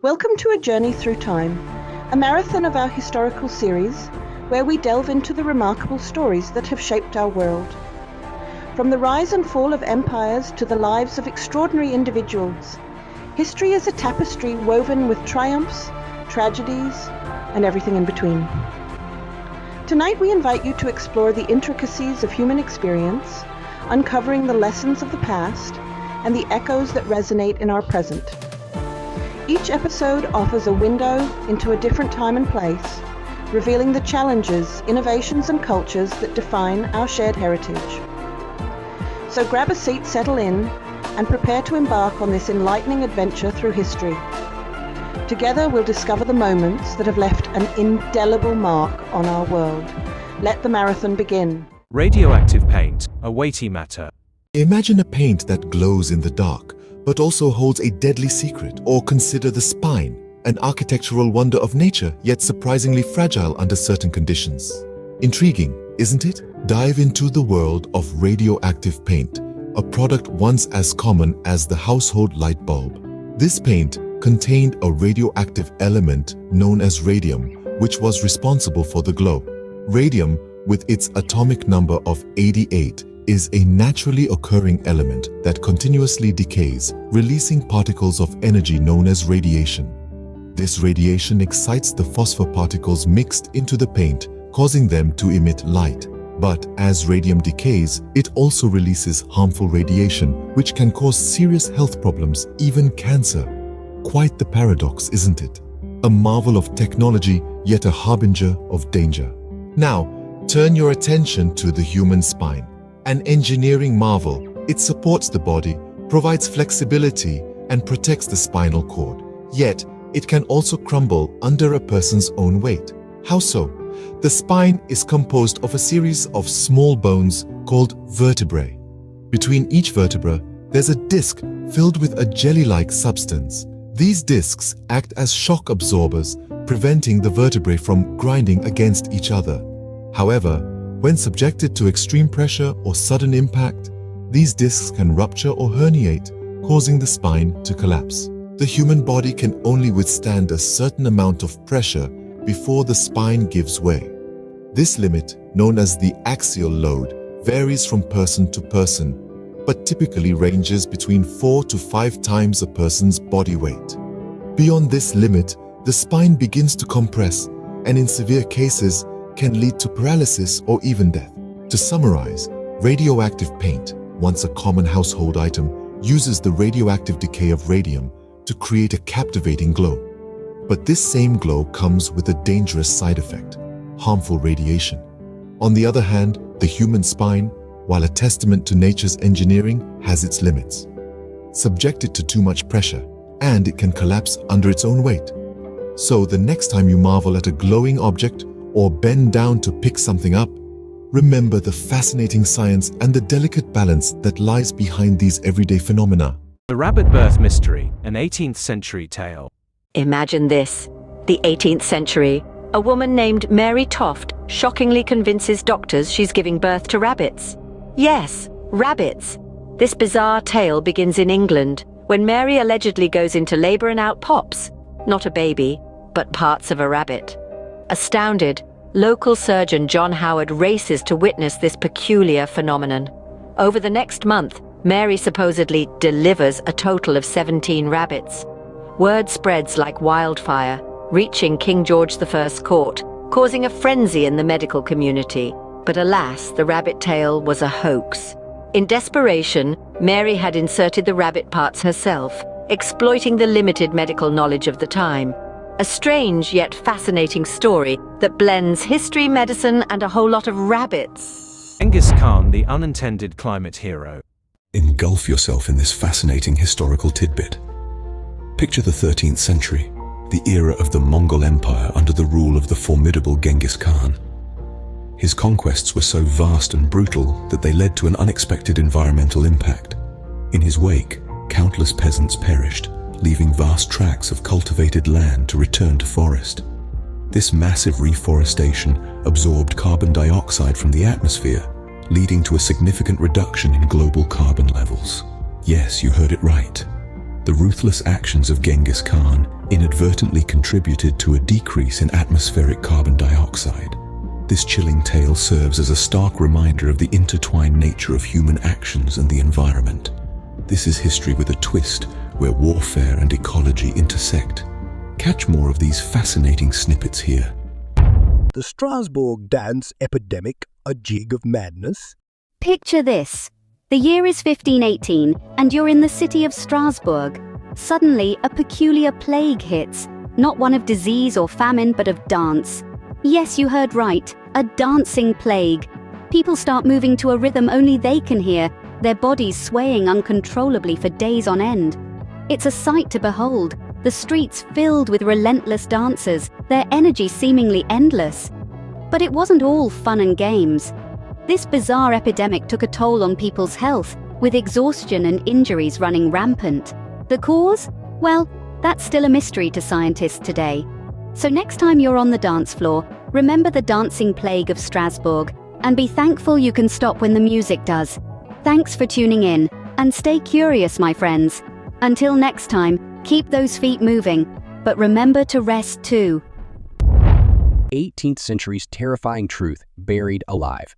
Welcome to A Journey Through Time, a marathon of our historical series where we delve into the remarkable stories that have shaped our world. From the rise and fall of empires to the lives of extraordinary individuals, history is a tapestry woven with triumphs, tragedies, and everything in between. Tonight we invite you to explore the intricacies of human experience, uncovering the lessons of the past and the echoes that resonate in our present. Each episode offers a window into a different time and place, revealing the challenges, innovations, and cultures that define our shared heritage. So grab a seat, settle in, and prepare to embark on this enlightening adventure through history. Together we'll discover the moments that have left an indelible mark on our world. Let the marathon begin. Radioactive paint, a weighty matter. Imagine a paint that glows in the dark, but also holds a deadly secret, or consider the spine, an architectural wonder of nature, yet surprisingly fragile under certain conditions. Intriguing, isn't it? Dive into the world of radioactive paint, a product once as common as the household light bulb. This paint contained a radioactive element known as radium, which was responsible for the glow. Radium, with its atomic number of 88, is a naturally occurring element that continuously decays, releasing particles of energy known as radiation. This radiation excites the phosphor particles mixed into the paint, causing them to emit light. But as radium decays, it also releases harmful radiation, which can cause serious health problems, even cancer. Quite the paradox, isn't it? A marvel of technology, yet a harbinger of danger. Now, turn your attention to the human spine. An engineering marvel, it supports the body, provides flexibility, and protects the spinal cord. Yet, it can also crumble under a person's own weight. How so? The spine is composed of a series of small bones called vertebrae. Between each vertebra, there's a disc filled with a jelly-like substance. These discs act as shock absorbers, preventing the vertebrae from grinding against each other. However, when subjected to extreme pressure or sudden impact, these discs can rupture or herniate, causing the spine to collapse. The human body can only withstand a certain amount of pressure before the spine gives way. This limit, known as the axial load, varies from person to person, but typically ranges between 4 to 5 times a person's body weight. Beyond this limit, the spine begins to compress, and in severe cases, can lead to paralysis or even death. To summarize, radioactive paint, once a common household item, uses the radioactive decay of radium to create a captivating glow. But this same glow comes with a dangerous side effect: harmful radiation. On the other hand, the human spine, while a testament to nature's engineering, has its limits. Subject it to too much pressure, and it can collapse under its own weight. So the next time you marvel at a glowing object or bend down to pick something up, remember the fascinating science and the delicate balance that lies behind these everyday phenomena. The rabbit birth mystery, an 18th century tale. Imagine this. The 18th century. A woman named Mary Toft shockingly convinces doctors she's giving birth to rabbits. Yes, rabbits. This bizarre tale begins in England, when Mary allegedly goes into labor and out pops, not a baby, but parts of a rabbit. Astounded, local surgeon John Howard races to witness this peculiar phenomenon. Over the next month, Mary supposedly delivers a total of 17 rabbits. Word spreads like wildfire, reaching King George I's court, causing a frenzy in the medical community. But alas, the rabbit tale was a hoax. In desperation, Mary had inserted the rabbit parts herself, exploiting the limited medical knowledge of the time. A strange yet fascinating story that blends history, medicine, and a whole lot of rabbits. Genghis Khan, the unintended climate hero. Engulf yourself in this fascinating historical tidbit. Picture the 13th century, the era of the Mongol Empire under the rule of the formidable Genghis Khan. His conquests were so vast and brutal that they led to an unexpected environmental impact. In his wake, countless peasants perished, leaving vast tracts of cultivated land to return to forest. This massive reforestation absorbed carbon dioxide from the atmosphere, leading to a significant reduction in global carbon levels. Yes, you heard it right. The ruthless actions of Genghis Khan inadvertently contributed to a decrease in atmospheric carbon dioxide. This chilling tale serves as a stark reminder of the intertwined nature of human actions and the environment. This is history with a twist, where warfare and ecology intersect. Catch more of these fascinating snippets here. The Strasbourg dance epidemic, a jig of madness? Picture this. The year is 1518, and you're in the city of Strasbourg. Suddenly, a peculiar plague hits. Not one of disease or famine, but of dance. Yes, you heard right. A dancing plague. People start moving to a rhythm only they can hear, their bodies swaying uncontrollably for days on end. It's a sight to behold. The streets filled with relentless dancers, their energy seemingly endless. But it wasn't all fun and games. This bizarre epidemic took a toll on people's health, with exhaustion and injuries running rampant. The cause? Well, that's still a mystery to scientists today. So next time you're on the dance floor, remember the dancing plague of Strasbourg, and be thankful you can stop when the music does. Thanks for tuning in, and stay curious, my friends. Until next time, keep those feet moving, but remember to rest too. 18th century's terrifying truth buried alive.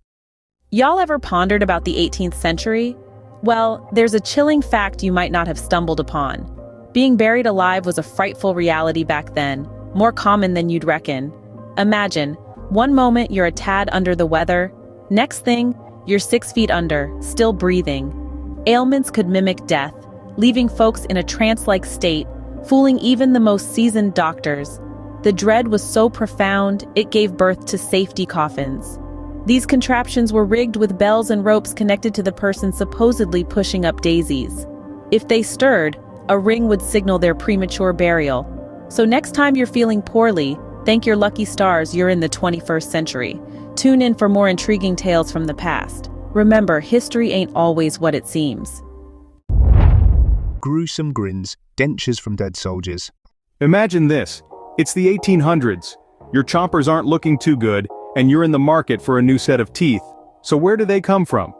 Y'all ever pondered about the 18th century? Well, there's a chilling fact you might not have stumbled upon. Being buried alive was a frightful reality back then, more common than you'd reckon. Imagine, one moment you're a tad under the weather, next thing, you're 6 feet under, still breathing. Ailments could mimic death, leaving folks in a trance-like state, fooling even the most seasoned doctors. The dread was so profound, it gave birth to safety coffins. These contraptions were rigged with bells and ropes connected to the person supposedly pushing up daisies. If they stirred, a ring would signal their premature burial. So next time you're feeling poorly, thank your lucky stars you're in the 21st century. Tune in for more intriguing tales from the past. Remember, history ain't always what it seems. Gruesome grins, dentures from dead soldiers. Imagine this. It's the 1800s. Your chompers aren't looking too good, and you're in the market for a new set of teeth. So where do they come from?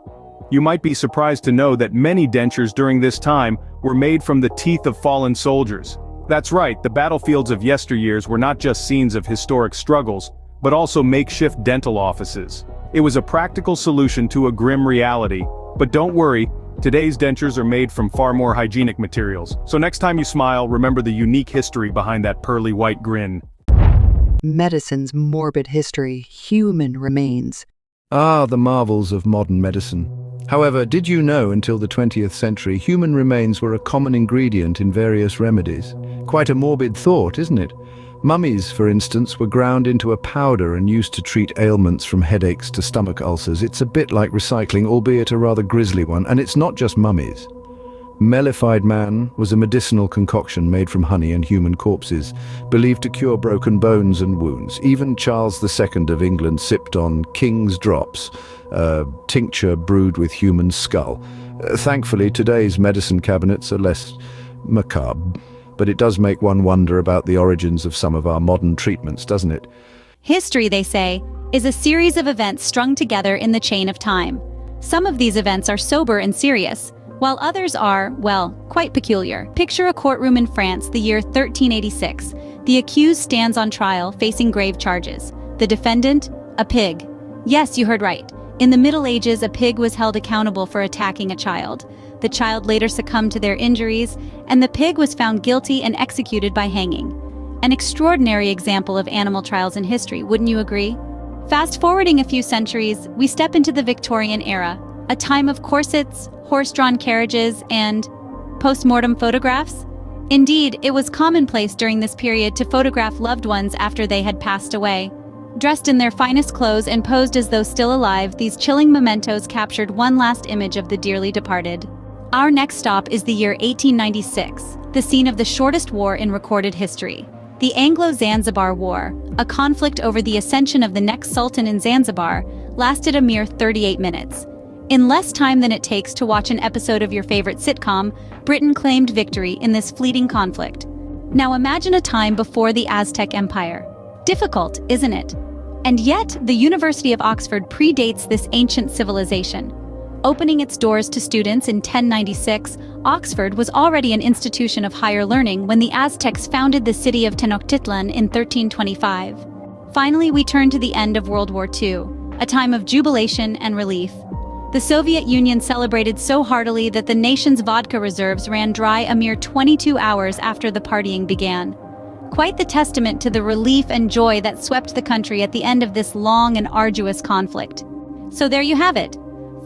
You might be surprised to know that many dentures during this time were made from the teeth of fallen soldiers. That's right, the battlefields of yesteryears were not just scenes of historic struggles, but also makeshift dental offices. It was a practical solution to a grim reality. But don't worry, today's dentures are made from far more hygienic materials. So next time you smile, remember the unique history behind that pearly white grin. Medicine's morbid history, human remains. Ah, the marvels of modern medicine. However, did you know until the 20th century human remains were a common ingredient in various remedies? Quite a morbid thought, isn't it? Mummies, for instance, were ground into a powder and used to treat ailments from headaches to stomach ulcers. It's a bit like recycling, albeit a rather grisly one, and it's not just mummies. Mellified man was a medicinal concoction made from honey and human corpses, believed to cure broken bones and wounds. Even Charles II of England sipped on King's Drops, a tincture brewed with human skull. Thankfully, today's medicine cabinets are less macabre, but it does make one wonder about the origins of some of our modern treatments, doesn't it? History, they say, is a series of events strung together in the chain of time. Some of these events are sober and serious, while others are, well, quite peculiar. Picture a courtroom in France, the year 1386. The accused stands on trial, facing grave charges. The defendant? A pig. Yes, you heard right. In the Middle Ages, a pig was held accountable for attacking a child. The child later succumbed to their injuries, and the pig was found guilty and executed by hanging. An extraordinary example of animal trials in history, wouldn't you agree? Fast forwarding a few centuries, we step into the Victorian era, a time of corsets, horse-drawn carriages, and post-mortem photographs. Indeed, it was commonplace during this period to photograph loved ones after they had passed away. Dressed in their finest clothes and posed as though still alive, these chilling mementos captured one last image of the dearly departed. Our next stop is the year 1896, the scene of the shortest war in recorded history. The Anglo-Zanzibar War, a conflict over the ascension of the next sultan in Zanzibar, lasted a mere 38 minutes. In less time than it takes to watch an episode of your favorite sitcom, Britain claimed victory in this fleeting conflict. Now imagine a time before the Aztec Empire. Difficult, isn't it? And yet, the University of Oxford predates this ancient civilization. Opening its doors to students in 1096, Oxford was already an institution of higher learning when the Aztecs founded the city of Tenochtitlan in 1325. Finally, we turn to the end of World War II, a time of jubilation and relief. The Soviet Union celebrated so heartily that the nation's vodka reserves ran dry a mere 22 hours after the partying began. Quite the testament to the relief and joy that swept the country at the end of this long and arduous conflict. So there you have it.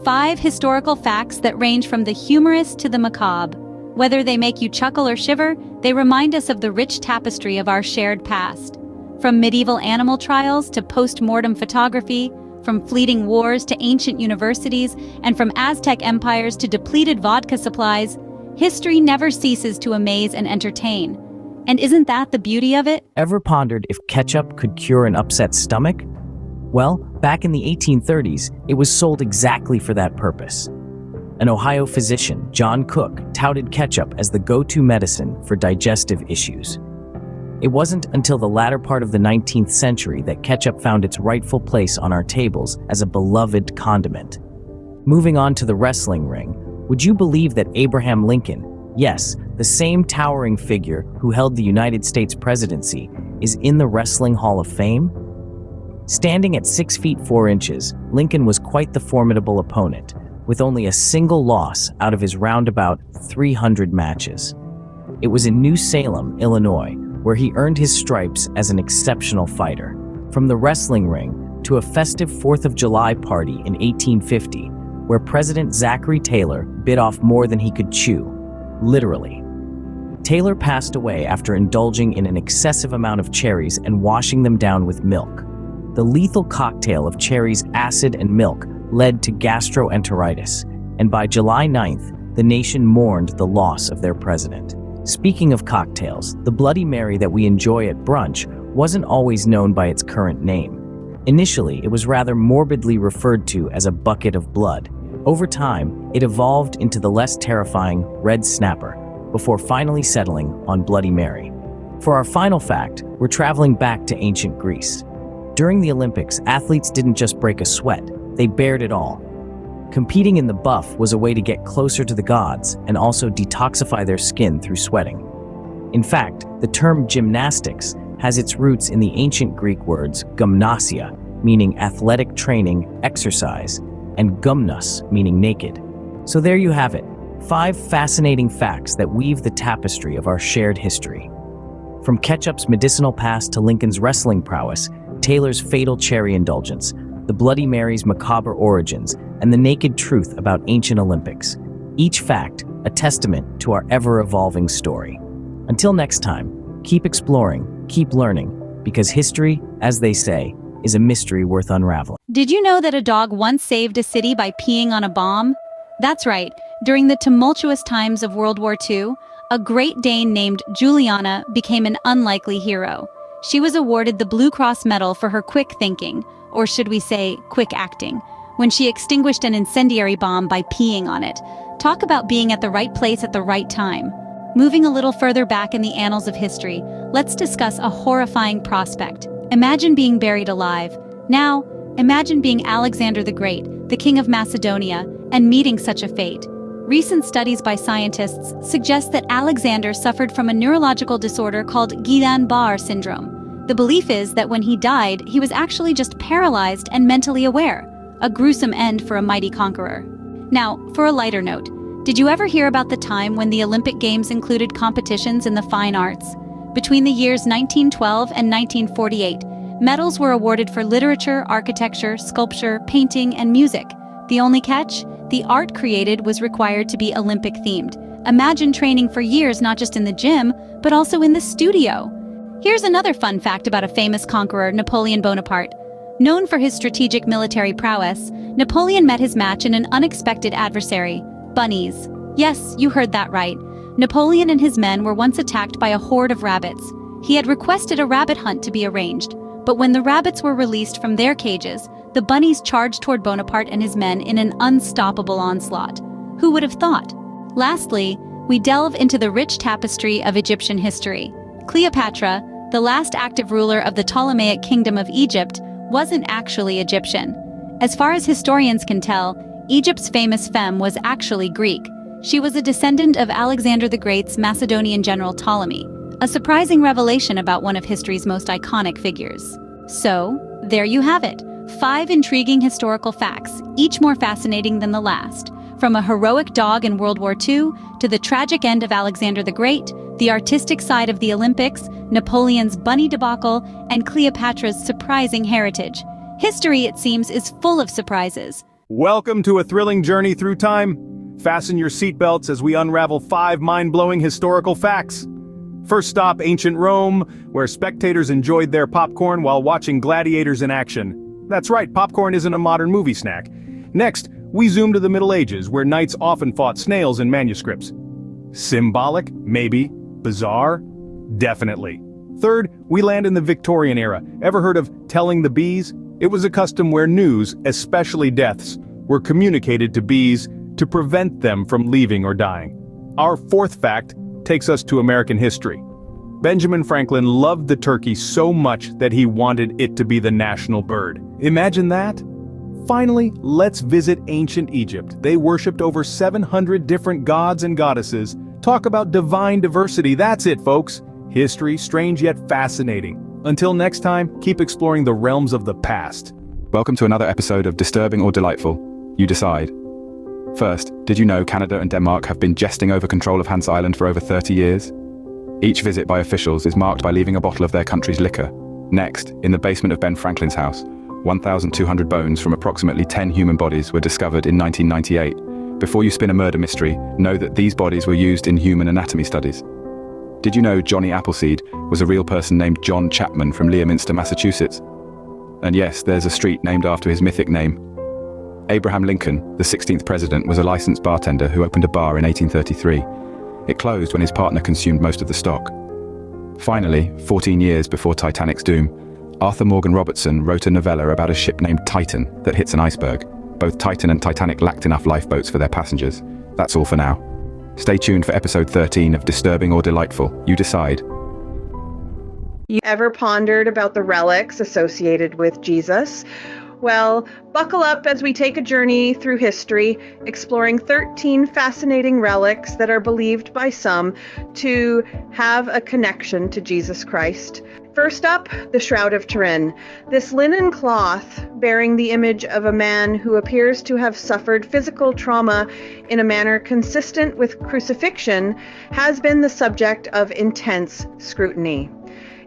5 historical facts that range from the humorous to the macabre. Whether they make you chuckle or shiver, they remind us of the rich tapestry of our shared past. From medieval animal trials to post-mortem photography, from fleeting wars to ancient universities, and from Aztec empires to depleted vodka supplies, history never ceases to amaze and entertain. And isn't that the beauty of it? Ever pondered if ketchup could cure an upset stomach? Well, back in the 1830s, it was sold exactly for that purpose. An Ohio physician, John Cook, touted ketchup as the go-to medicine for digestive issues. It wasn't until the latter part of the 19th century that ketchup found its rightful place on our tables as a beloved condiment. Moving on to the wrestling ring, would you believe that Abraham Lincoln, yes, the same towering figure who held the United States presidency, is in the Wrestling Hall of Fame? Standing at 6 feet 4 inches, Lincoln was quite the formidable opponent, with only a single loss out of his roundabout 300 matches. It was in New Salem, Illinois, where he earned his stripes as an exceptional fighter. From the wrestling ring to a festive 4th of July party in 1850, where President Zachary Taylor bit off more than he could chew, literally. Taylor passed away after indulging in an excessive amount of cherries and washing them down with milk. The lethal cocktail of cherries, acid, and milk led to gastroenteritis, and by July 9th, the nation mourned the loss of their president. Speaking of cocktails, the Bloody Mary that we enjoy at brunch wasn't always known by its current name. Initially, it was rather morbidly referred to as a bucket of blood. Over time, it evolved into the less terrifying Red Snapper, before finally settling on Bloody Mary. For our final fact, we're traveling back to ancient Greece. During the Olympics, athletes didn't just break a sweat, they bared it all. Competing in the buff was a way to get closer to the gods and also detoxify their skin through sweating. In fact, the term gymnastics has its roots in the ancient Greek words gymnasia, meaning athletic training, exercise, and gymnos, meaning naked. So there you have it, 5 fascinating facts that weave the tapestry of our shared history. From ketchup's medicinal past to Lincoln's wrestling prowess, Taylor's fatal cherry indulgence, the Bloody Mary's macabre origins, and the naked truth about ancient Olympics. Each fact, a testament to our ever-evolving story. Until next time, keep exploring, keep learning, because history, as they say, is a mystery worth unraveling. Did you know that a dog once saved a city by peeing on a bomb? That's right. During the tumultuous times of World War II, a Great Dane named Juliana became an unlikely hero. She was awarded the Blue Cross Medal for her quick thinking, or should we say, quick acting, when she extinguished an incendiary bomb by peeing on it. Talk about being at the right place at the right time. Moving a little further back in the annals of history, let's discuss a horrifying prospect. Imagine being buried alive. Now, imagine being Alexander the Great, the King of Macedonia, and meeting such a fate. Recent studies by scientists suggest that Alexander suffered from a neurological disorder called Guillain-Barré syndrome. The belief is that when he died, he was actually just paralyzed and mentally aware. A gruesome end for a mighty conqueror. Now, for a lighter note, did you ever hear about the time when the Olympic Games included competitions in the fine arts? Between the years 1912 and 1948, medals were awarded for literature, architecture, sculpture, painting, and music. The only catch? The art created was required to be Olympic-themed. Imagine training for years not just in the gym, but also in the studio. Here's another fun fact about a famous conqueror, Napoleon Bonaparte. Known for his strategic military prowess, Napoleon met his match in an unexpected adversary, bunnies. Yes, you heard that right. Napoleon and his men were once attacked by a horde of rabbits. He had requested a rabbit hunt to be arranged, but when the rabbits were released from their cages, the bunnies charged toward Bonaparte and his men in an unstoppable onslaught. Who would have thought? Lastly, we delve into the rich tapestry of Egyptian history. Cleopatra, the last active ruler of the Ptolemaic Kingdom of Egypt, wasn't actually Egyptian. As far as historians can tell, Egypt's famous femme was actually Greek. She was a descendant of Alexander the Great's Macedonian general Ptolemy, a surprising revelation about one of history's most iconic figures. So, there you have it. 5 intriguing historical facts, each more fascinating than the last. From a heroic dog in World War II, to the tragic end of Alexander the Great, the artistic side of the Olympics, Napoleon's bunny debacle, and Cleopatra's surprising heritage. History, it seems, is full of surprises. Welcome to a thrilling journey through time. Fasten your seatbelts as we unravel 5 mind-blowing historical facts. First stop, ancient Rome, where spectators enjoyed their popcorn while watching gladiators in action. That's right, popcorn isn't a modern movie snack. Next, we zoom to the Middle Ages, where knights often fought snails in manuscripts. Symbolic? Maybe. Bizarre? Definitely. Third, we land in the Victorian era. Ever heard of telling the bees? It was a custom where news, especially deaths, were communicated to bees to prevent them from leaving or dying. Our fourth fact takes us to American history. Benjamin Franklin loved the turkey so much that he wanted it to be the national bird. Imagine that? Finally, let's visit ancient Egypt. They worshipped over 700 different gods and goddesses. Talk about divine diversity, that's it, folks. History, strange yet fascinating. Until next time, keep exploring the realms of the past. Welcome to another episode of Disturbing or Delightful. You decide. First, did you know Canada and Denmark have been jesting over control of Hans Island for over 30 years? Each visit by officials is marked by leaving a bottle of their country's liquor. Next, in the basement of Ben Franklin's house, 1,200 bones from approximately 10 human bodies were discovered in 1998. Before you spin a murder mystery, know that these bodies were used in human anatomy studies. Did you know Johnny Appleseed was a real person named John Chapman from Leominster, Massachusetts? And yes, there's a street named after his mythic name. Abraham Lincoln, the 16th president, was a licensed bartender who opened a bar in 1833. It closed when his partner consumed most of the stock. Finally, 14 years before Titanic's doom, Arthur Morgan Robertson wrote a novella about a ship named Titan that hits an iceberg. Both Titan and Titanic lacked enough lifeboats for their passengers. That's all for now. Stay tuned for episode 13 of Disturbing or Delightful. You decide. You ever pondered about the relics associated with Jesus? Well, buckle up as we take a journey through history, exploring 13 fascinating relics that are believed by some to have a connection to Jesus Christ. First up, the Shroud of Turin. This linen cloth, bearing the image of a man who appears to have suffered physical trauma in a manner consistent with crucifixion, has been the subject of intense scrutiny.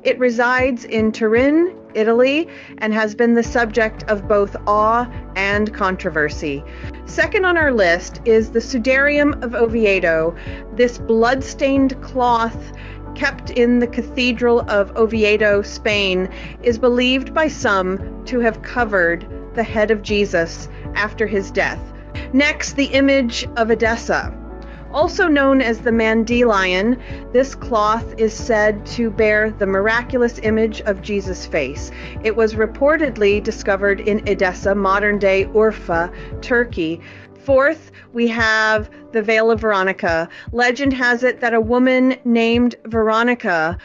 It resides in Turin, Italy, and has been the subject of both awe and controversy. Second on our list is the Sudarium of Oviedo. This blood-stained cloth kept in the Cathedral of Oviedo, Spain, is believed by some to have covered the head of Jesus after his death. Next, the image of Edessa. Also known as the Dandelion, this cloth is said to bear the miraculous image of Jesus' face. It was reportedly discovered in Edessa, modern-day Urfa, Turkey. Fourth, we have the Veil of Veronica. Legend has it that a woman named Veronica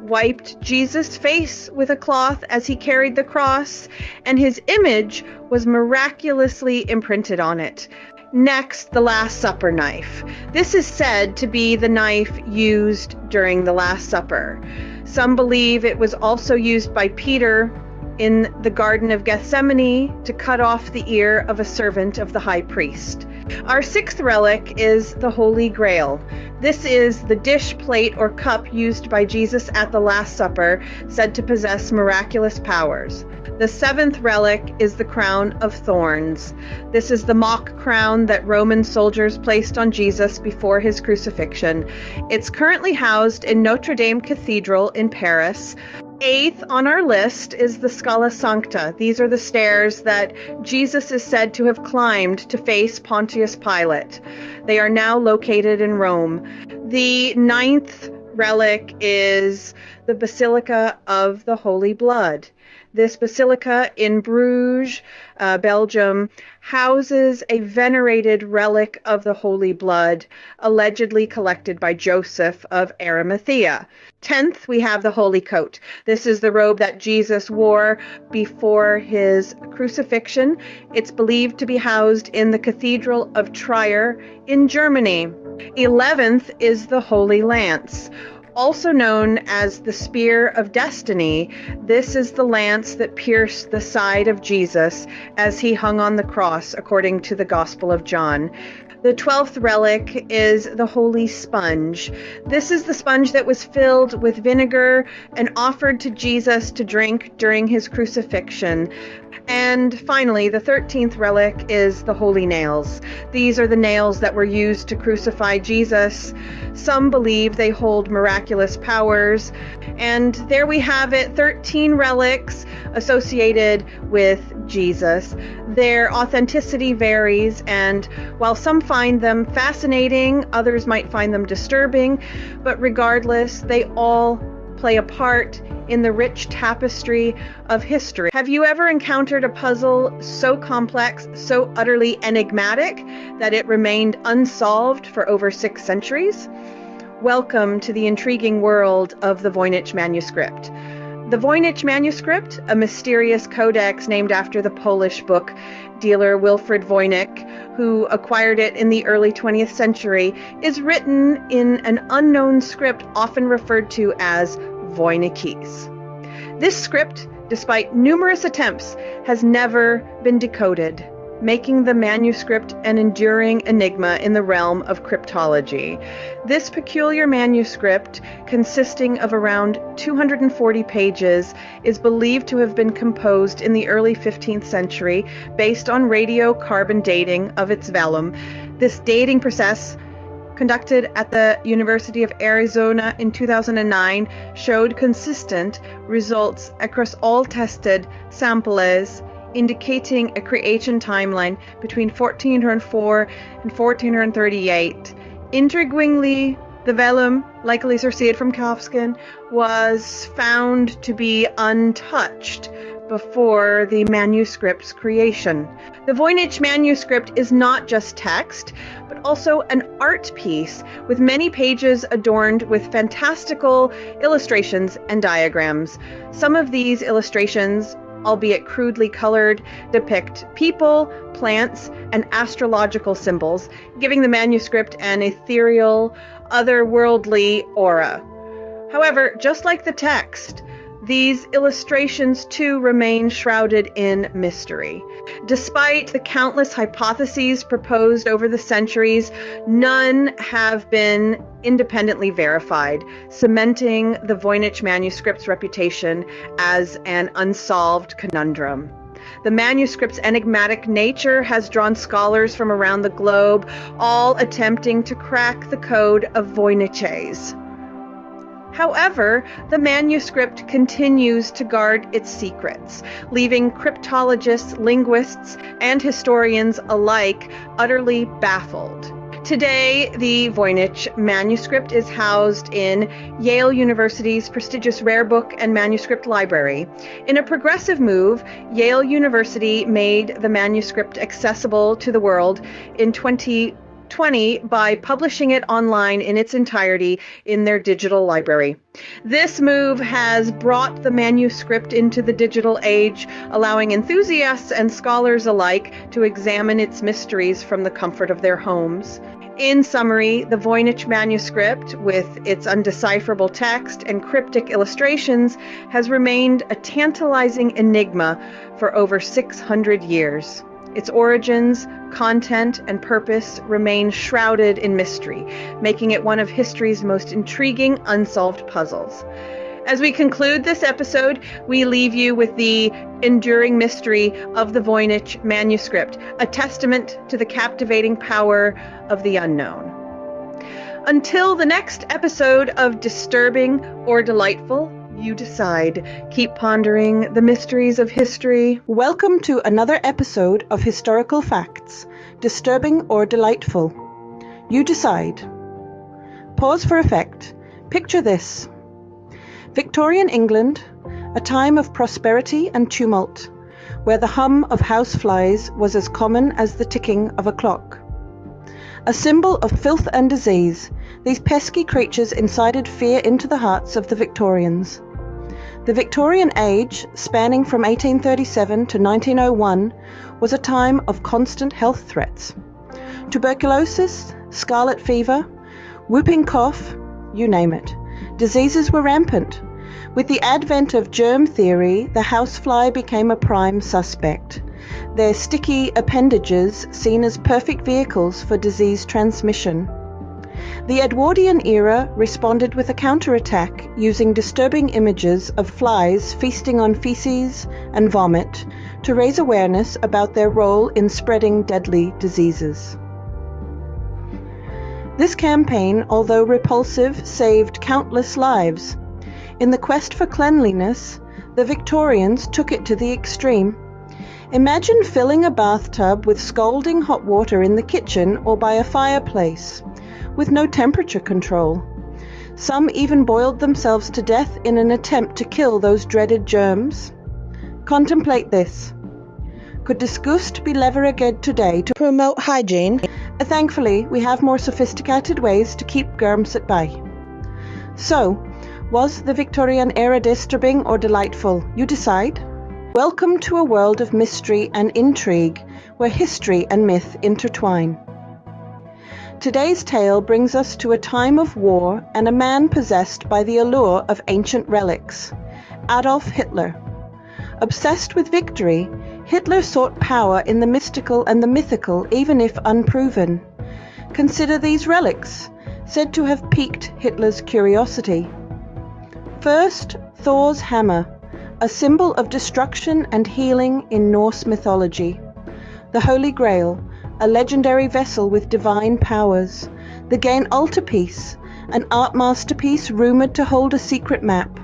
wiped Jesus' face with a cloth as he carried the cross, and his image was miraculously imprinted on it. Next, the Last Supper knife. This is said to be the knife used during the Last Supper. Some believe it was also used by Peter in the Garden of Gethsemane to cut off the ear of a servant of the high priest. Our sixth relic is the Holy Grail. This is the dish, plate, or cup used by Jesus at the Last Supper, said to possess miraculous powers. The seventh relic is the crown of thorns. This is the mock crown that Roman soldiers placed on Jesus before his crucifixion. It's currently housed in Notre Dame Cathedral in Paris. Eighth on our list is the Scala Sancta. These are the stairs that Jesus is said to have climbed to face Pontius Pilate. They are now located in Rome. The ninth relic is the Basilica of the Holy Blood. This basilica in Bruges, Belgium, houses a venerated relic of the Holy Blood, allegedly collected by Joseph of Arimathea. 10th, we have the Holy Coat. This is the robe that Jesus wore before his crucifixion. It's believed to be housed in the Cathedral of Trier in Germany. 11th is the Holy Lance. Also known as the Spear of Destiny, this is the lance that pierced the side of Jesus as he hung on the cross, according to the Gospel of John. The 12th relic is the Holy Sponge. This is the sponge that was filled with vinegar and offered to Jesus to drink during his crucifixion. And finally, the 13th relic is the Holy Nails. These are the nails that were used to crucify Jesus. Some believe they hold miraculous powers. And there we have it, 13 relics associated with Jesus. Their authenticity varies, and while some find them fascinating, others might find them disturbing, but regardless, they all play a part in the rich tapestry of history. Have you ever encountered a puzzle so complex, so utterly enigmatic, that it remained unsolved for over 6 centuries? Welcome to the intriguing world of the Voynich manuscript. The Voynich manuscript, a mysterious codex named after the Polish book dealer Wilfrid Voynich, who acquired it in the early 20th century, is written in an unknown script often referred to as Voynichese. This script, despite numerous attempts, has never been decoded, making the manuscript an enduring enigma in the realm of cryptology. This peculiar manuscript, consisting of around 240 pages, is believed to have been composed in the early 15th century based on radiocarbon dating of its vellum. This dating process, conducted at the University of Arizona in 2009, showed consistent results across all tested samples, indicating a creation timeline between 1404 and 1438. Intriguingly, the vellum, likely Circeid from calfskin, was found to be untouched before the manuscript's creation. The Voynich manuscript is not just text, but also an art piece with many pages adorned with fantastical illustrations and diagrams. Some of these illustrations, albeit crudely colored, depict people, plants, and astrological symbols, giving the manuscript an ethereal, otherworldly aura. However, just like the text, these illustrations too remain shrouded in mystery. Despite the countless hypotheses proposed over the centuries, none have been independently verified, cementing the Voynich manuscript's reputation as an unsolved conundrum. The manuscript's enigmatic nature has drawn scholars from around the globe, all attempting to crack the code of Voynichese. However, the manuscript continues to guard its secrets, leaving cryptologists, linguists, and historians alike utterly baffled. Today, the Voynich manuscript is housed in Yale University's prestigious Rare Book and Manuscript Library. In a progressive move, Yale University made the manuscript accessible to the world in 2020 by publishing it online in its entirety in their digital library. This move has brought the manuscript into the digital age, allowing enthusiasts and scholars alike to examine its mysteries from the comfort of their homes. In summary, the Voynich manuscript, with its undecipherable text and cryptic illustrations, has remained a tantalizing enigma for over 600 years. Its origins, content, and purpose remain shrouded in mystery, making it one of history's most intriguing unsolved puzzles. As we conclude this episode, we leave you with the enduring mystery of the Voynich manuscript, a testament to the captivating power of the unknown. Until the next episode of Disturbing or Delightful, you decide. Keep pondering the mysteries of history. Welcome to another episode of Historical Facts, Disturbing or Delightful. You decide. Pause for effect. Picture this. Victorian England, a time of prosperity and tumult, where the hum of houseflies was as common as the ticking of a clock. A symbol of filth and disease, these pesky creatures incited fear into the hearts of the Victorians. The Victorian age, spanning from 1837 to 1901, was a time of constant health threats. Tuberculosis, scarlet fever, whooping cough, you name it. Diseases were rampant. With the advent of germ theory, the housefly became a prime suspect, their sticky appendages seen as perfect vehicles for disease transmission. The Edwardian era responded with a counterattack using disturbing images of flies feasting on feces and vomit to raise awareness about their role in spreading deadly diseases. This campaign, although repulsive, saved countless lives. In the quest for cleanliness, the Victorians took it to the extreme. Imagine filling a bathtub with scalding hot water in the kitchen or by a fireplace, with no temperature control. Some even boiled themselves to death in an attempt to kill those dreaded germs. Contemplate this. Could disgust be leveraged today to promote hygiene? Thankfully, we have more sophisticated ways to keep germs at bay. So, was the Victorian era disturbing or delightful? You decide. Welcome to a world of mystery and intrigue, where history and myth intertwine. Today's tale brings us to a time of war and a man possessed by the allure of ancient relics, Adolf Hitler. Obsessed with victory, Hitler sought power in the mystical and the mythical, even if unproven. Consider these relics, said to have piqued Hitler's curiosity. First, Thor's hammer, a symbol of destruction and healing in Norse mythology. The Holy Grail, a legendary vessel with divine powers. The Gain Altarpiece, an art masterpiece rumored to hold a secret map.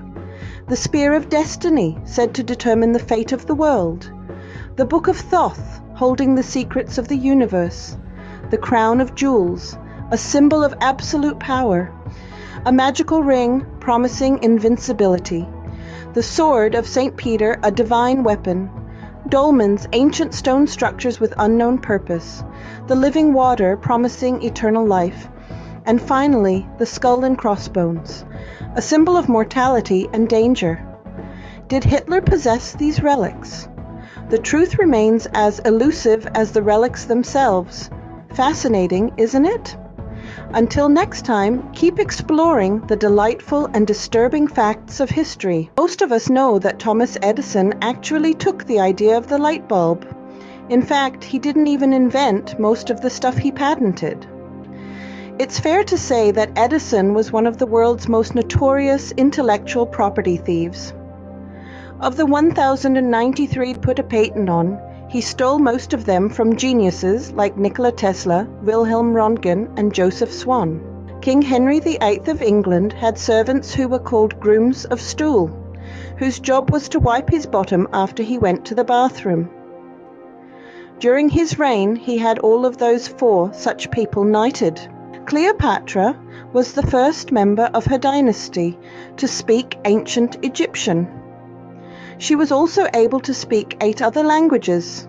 The Spear of Destiny, said to determine the fate of the world. The Book of Thoth, holding the secrets of the universe. The Crown of Jewels, a symbol of absolute power. A magical ring promising invincibility. The Sword of St. Peter, a divine weapon. Dolmens, ancient stone structures with unknown purpose. The living water promising eternal life. And finally, the skull and crossbones, a symbol of mortality and danger. Did Hitler possess these relics? The truth remains as elusive as the relics themselves. Fascinating, isn't it? Until next time, keep exploring the delightful and disturbing facts of history. Most of us know that Thomas Edison actually took the idea of the light bulb. In fact, he didn't even invent most of the stuff he patented. It's fair to say that Edison was one of the world's most notorious intellectual property thieves. Of the 1,093 put a patent on, he stole most of them from geniuses like Nikola Tesla, Wilhelm Röntgen, and Joseph Swan. King Henry VIII of England had servants who were called grooms of stool, whose job was to wipe his bottom after he went to the bathroom. During his reign, he had all of those 4 such people knighted. Cleopatra was the first member of her dynasty to speak ancient Egyptian. She was also able to speak 8 other languages,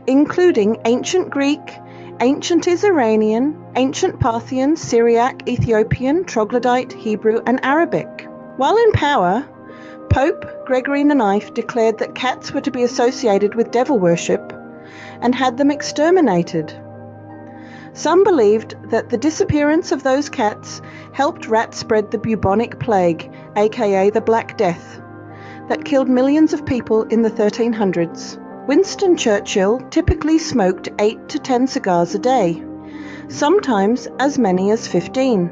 including ancient Greek, ancient Iranian, ancient Parthian, Syriac, Ethiopian, Troglodyte, Hebrew, and Arabic. While in power, Pope Gregory IX declared that cats were to be associated with devil worship and had them exterminated. Some believed that the disappearance of those cats helped rats spread the bubonic plague, aka the Black Death, that killed millions of people in the 1300s. Winston Churchill typically smoked 8 to 10 cigars a day, sometimes as many as 15.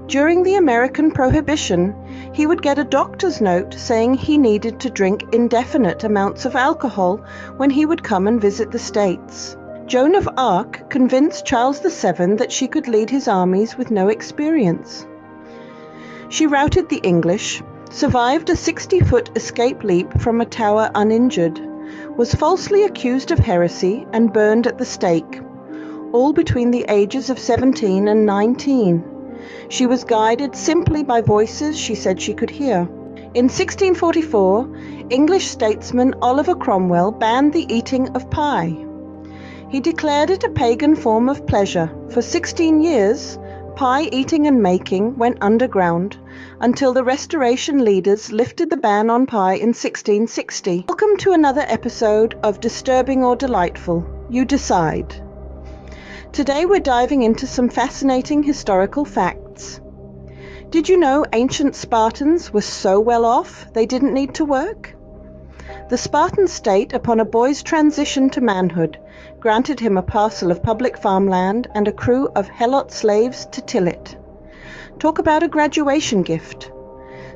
During the American Prohibition, he would get a doctor's note saying he needed to drink indefinite amounts of alcohol when he would come and visit the States. Joan of Arc convinced Charles VII that she could lead his armies with no experience. She routed the English, survived a 60-foot escape leap from a tower uninjured, was falsely accused of heresy and burned at the stake, all between the ages of 17 and 19. She was guided simply by voices she said she could hear. In 1644, English statesman Oliver Cromwell banned the eating of pie. He declared it a pagan form of pleasure. For 16 years, pie eating and making went underground until the Restoration leaders lifted the ban on pie in 1660. Welcome to another episode of Disturbing or Delightful. You decide. Today we're diving into some fascinating historical facts. Did you know ancient Spartans were so well off they didn't need to work? The Spartan state, upon a boy's transition to manhood, granted him a parcel of public farmland and a crew of helot slaves to till it. Talk about a graduation gift.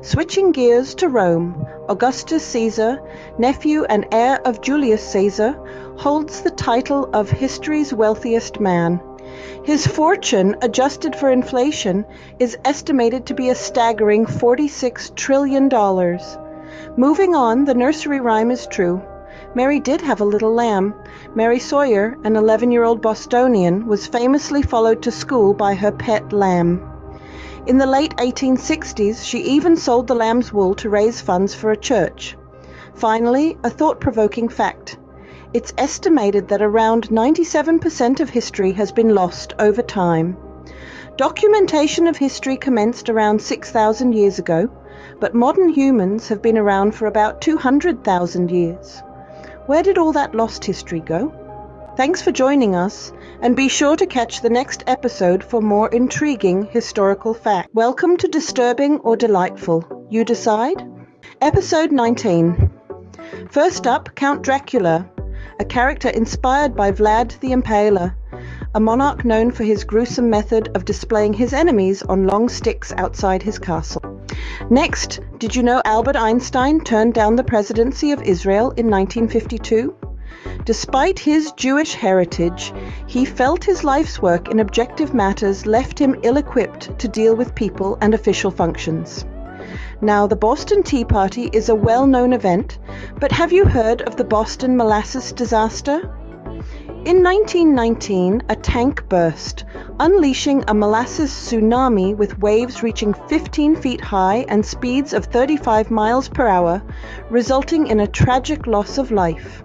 Switching gears to Rome, Augustus Caesar, nephew and heir of Julius Caesar, holds the title of history's wealthiest man. His fortune, adjusted for inflation, is estimated to be a staggering $46 trillion. Moving on, the nursery rhyme is true. Mary did have a little lamb. Mary Sawyer, an 11-year-old Bostonian, was famously followed to school by her pet lamb. In the late 1860s, she even sold the lamb's wool to raise funds for a church. Finally, a thought-provoking fact. It's estimated that around 97% of history has been lost over time. Documentation of history commenced around 6,000 years ago, but modern humans have been around for about 200,000 years. Where did all that lost history go? Thanks for joining us, and be sure to catch the next episode for more intriguing historical facts. Welcome to Disturbing or Delightful. You decide? Episode 19. First up, Count Dracula, a character inspired by Vlad the Impaler, a monarch known for his gruesome method of displaying his enemies on long sticks outside his castle. Next, did you know Albert Einstein turned down the presidency of Israel in 1952? Despite his Jewish heritage, he felt his life's work in objective matters left him ill-equipped to deal with people and official functions. Now, the Boston Tea Party is a well-known event, but have you heard of the Boston molasses disaster? In 1919, a tank burst, unleashing a molasses tsunami with waves reaching 15 feet high and speeds of 35 miles per hour, resulting in a tragic loss of life.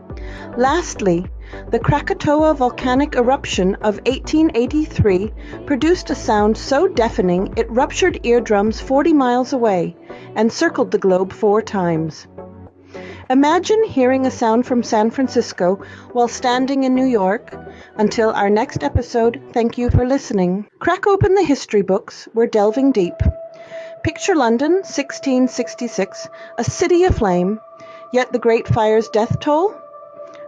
Lastly, the Krakatoa volcanic eruption of 1883 produced a sound so deafening it ruptured eardrums 40 miles away and circled the globe 4 times. Imagine hearing a sound from San Francisco while standing in New York. Until our next episode, thank you for listening. Crack open the history books. We're delving deep. Picture London, 1666, a city aflame, yet the Great Fire's death toll?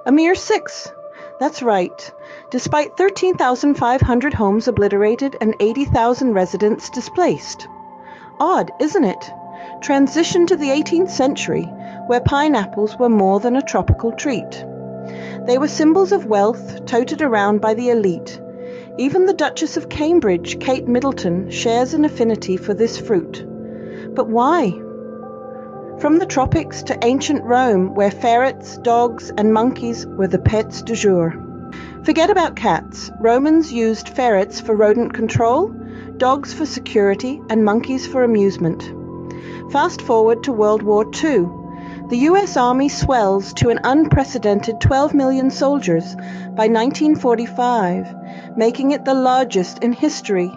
A mere 6. That's right. Despite 13,500 homes obliterated and 80,000 residents displaced. Odd, isn't it? Transition to the 18th century, where pineapples were more than a tropical treat. They were symbols of wealth, toted around by the elite. Even the Duchess of Cambridge, Kate Middleton, shares an affinity for this fruit. But why? From the tropics to ancient Rome, where ferrets, dogs, and monkeys were the pets du jour. Forget about cats. Romans used ferrets for rodent control, dogs for security, and monkeys for amusement. Fast forward to World War II. The U.S. Army swells to an unprecedented 12 million soldiers by 1945, making it the largest in history.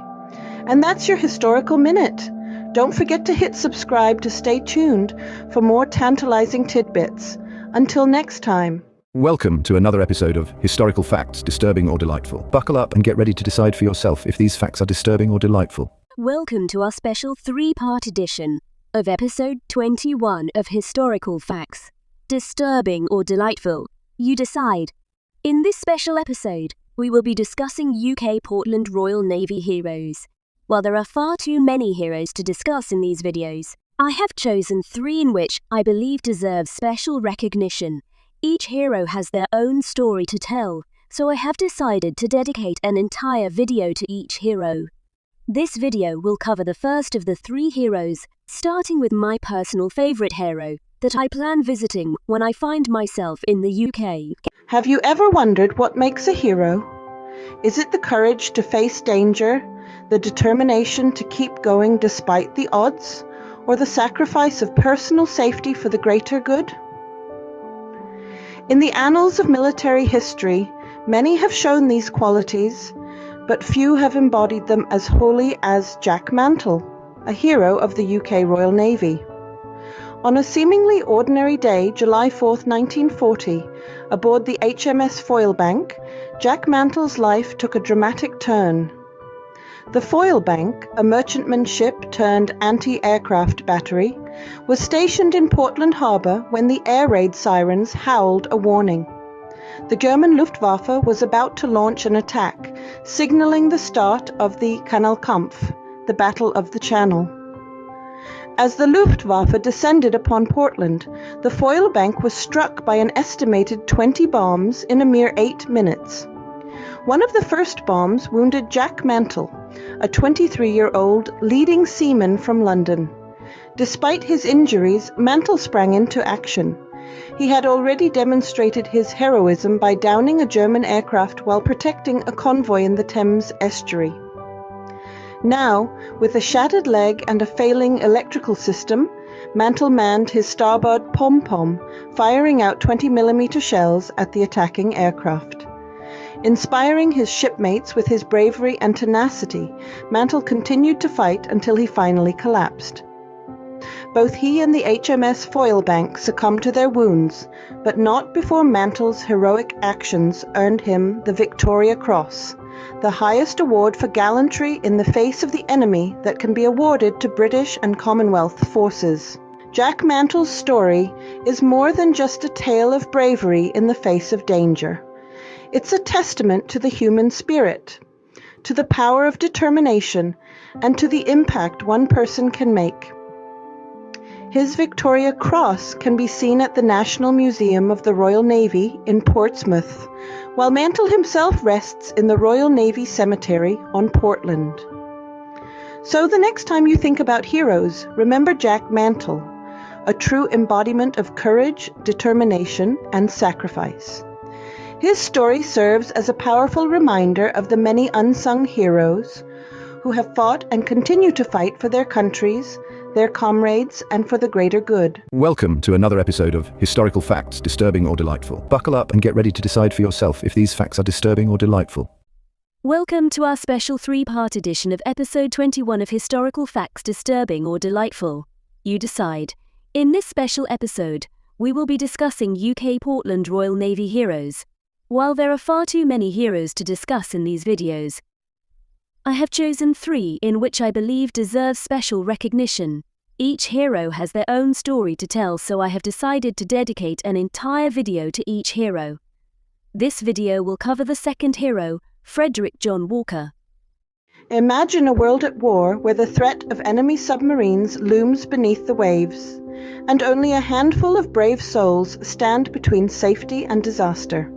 And that's your Historical Minute. Don't forget to hit subscribe to stay tuned for more tantalizing tidbits. Until next time. Welcome to another episode of Historical Facts, Disturbing or Delightful. Buckle up and get ready to decide for yourself if these facts are disturbing or delightful. Welcome to our special 3-part edition of episode 21 of Historical Facts, Disturbing or Delightful. You decide. In this special episode, we will be discussing UK Portland Royal Navy heroes. While there are far too many heroes to discuss in these videos, I have chosen 3 in which I believe deserve special recognition. Each hero has their own story to tell, so I have decided to dedicate an entire video to each hero. This video will cover the first of the 3 heroes, starting with my personal favourite hero that I plan visiting when I find myself in the UK. Have you ever wondered what makes a hero? Is it the courage to face danger, the determination to keep going despite the odds, or the sacrifice of personal safety for the greater good? In the annals of military history, many have shown these qualities, but few have embodied them as wholly as Jack Mantle, a hero of the UK Royal Navy. On a seemingly ordinary day, July 4, 1940, aboard the HMS Foylebank, Jack Mantle's life took a dramatic turn. The Foylebank, a merchantman ship turned anti-aircraft battery, was stationed in Portland Harbour when the air raid sirens howled a warning. The German Luftwaffe was about to launch an attack, signalling the start of the Kanalkampf, the Battle of the Channel. As the Luftwaffe descended upon Portland, the Foylebank was struck by an estimated 20 bombs in a mere 8 minutes. One of the first bombs wounded Jack Mantle, a 23-year-old leading seaman from London. Despite his injuries, Mantle sprang into action. He had already demonstrated his heroism by downing a German aircraft while protecting a convoy in the Thames estuary. Now, with a shattered leg and a failing electrical system, Mantle manned his starboard pom-pom, firing out 20mm shells at the attacking aircraft. Inspiring his shipmates with his bravery and tenacity, Mantle continued to fight until he finally collapsed. Both he and the HMS Foylebank succumbed to their wounds, but not before Mantle's heroic actions earned him the Victoria Cross, the highest award for gallantry in the face of the enemy that can be awarded to British and Commonwealth forces. Jack Mantle's story is more than just a tale of bravery in the face of danger. It's a testament to the human spirit, to the power of determination, and to the impact one person can make. His Victoria Cross can be seen at the National Museum of the Royal Navy in Portsmouth, while Mantle himself rests in the Royal Navy Cemetery on Portland. So the next time you think about heroes, remember Jack Mantle, a true embodiment of courage, determination, and sacrifice. His story serves as a powerful reminder of the many unsung heroes who have fought and continue to fight for their countries, their comrades, and for the greater good. Welcome to another episode of Historical Facts, Disturbing or Delightful. Buckle up and get ready to decide for yourself if these facts are disturbing or delightful. Welcome to our special 3-part edition of episode 21 of Historical Facts, Disturbing or Delightful. You decide. In this special episode, we will be discussing UK Portland Royal Navy heroes. While there are far too many heroes to discuss in these videos, I have chosen 3 in which I believe deserve special recognition. Each hero has their own story to tell, so I have decided to dedicate an entire video to each hero. This video will cover the second hero, Frederick John Walker. Imagine a world at war where the threat of enemy submarines looms beneath the waves, and only a handful of brave souls stand between safety and disaster.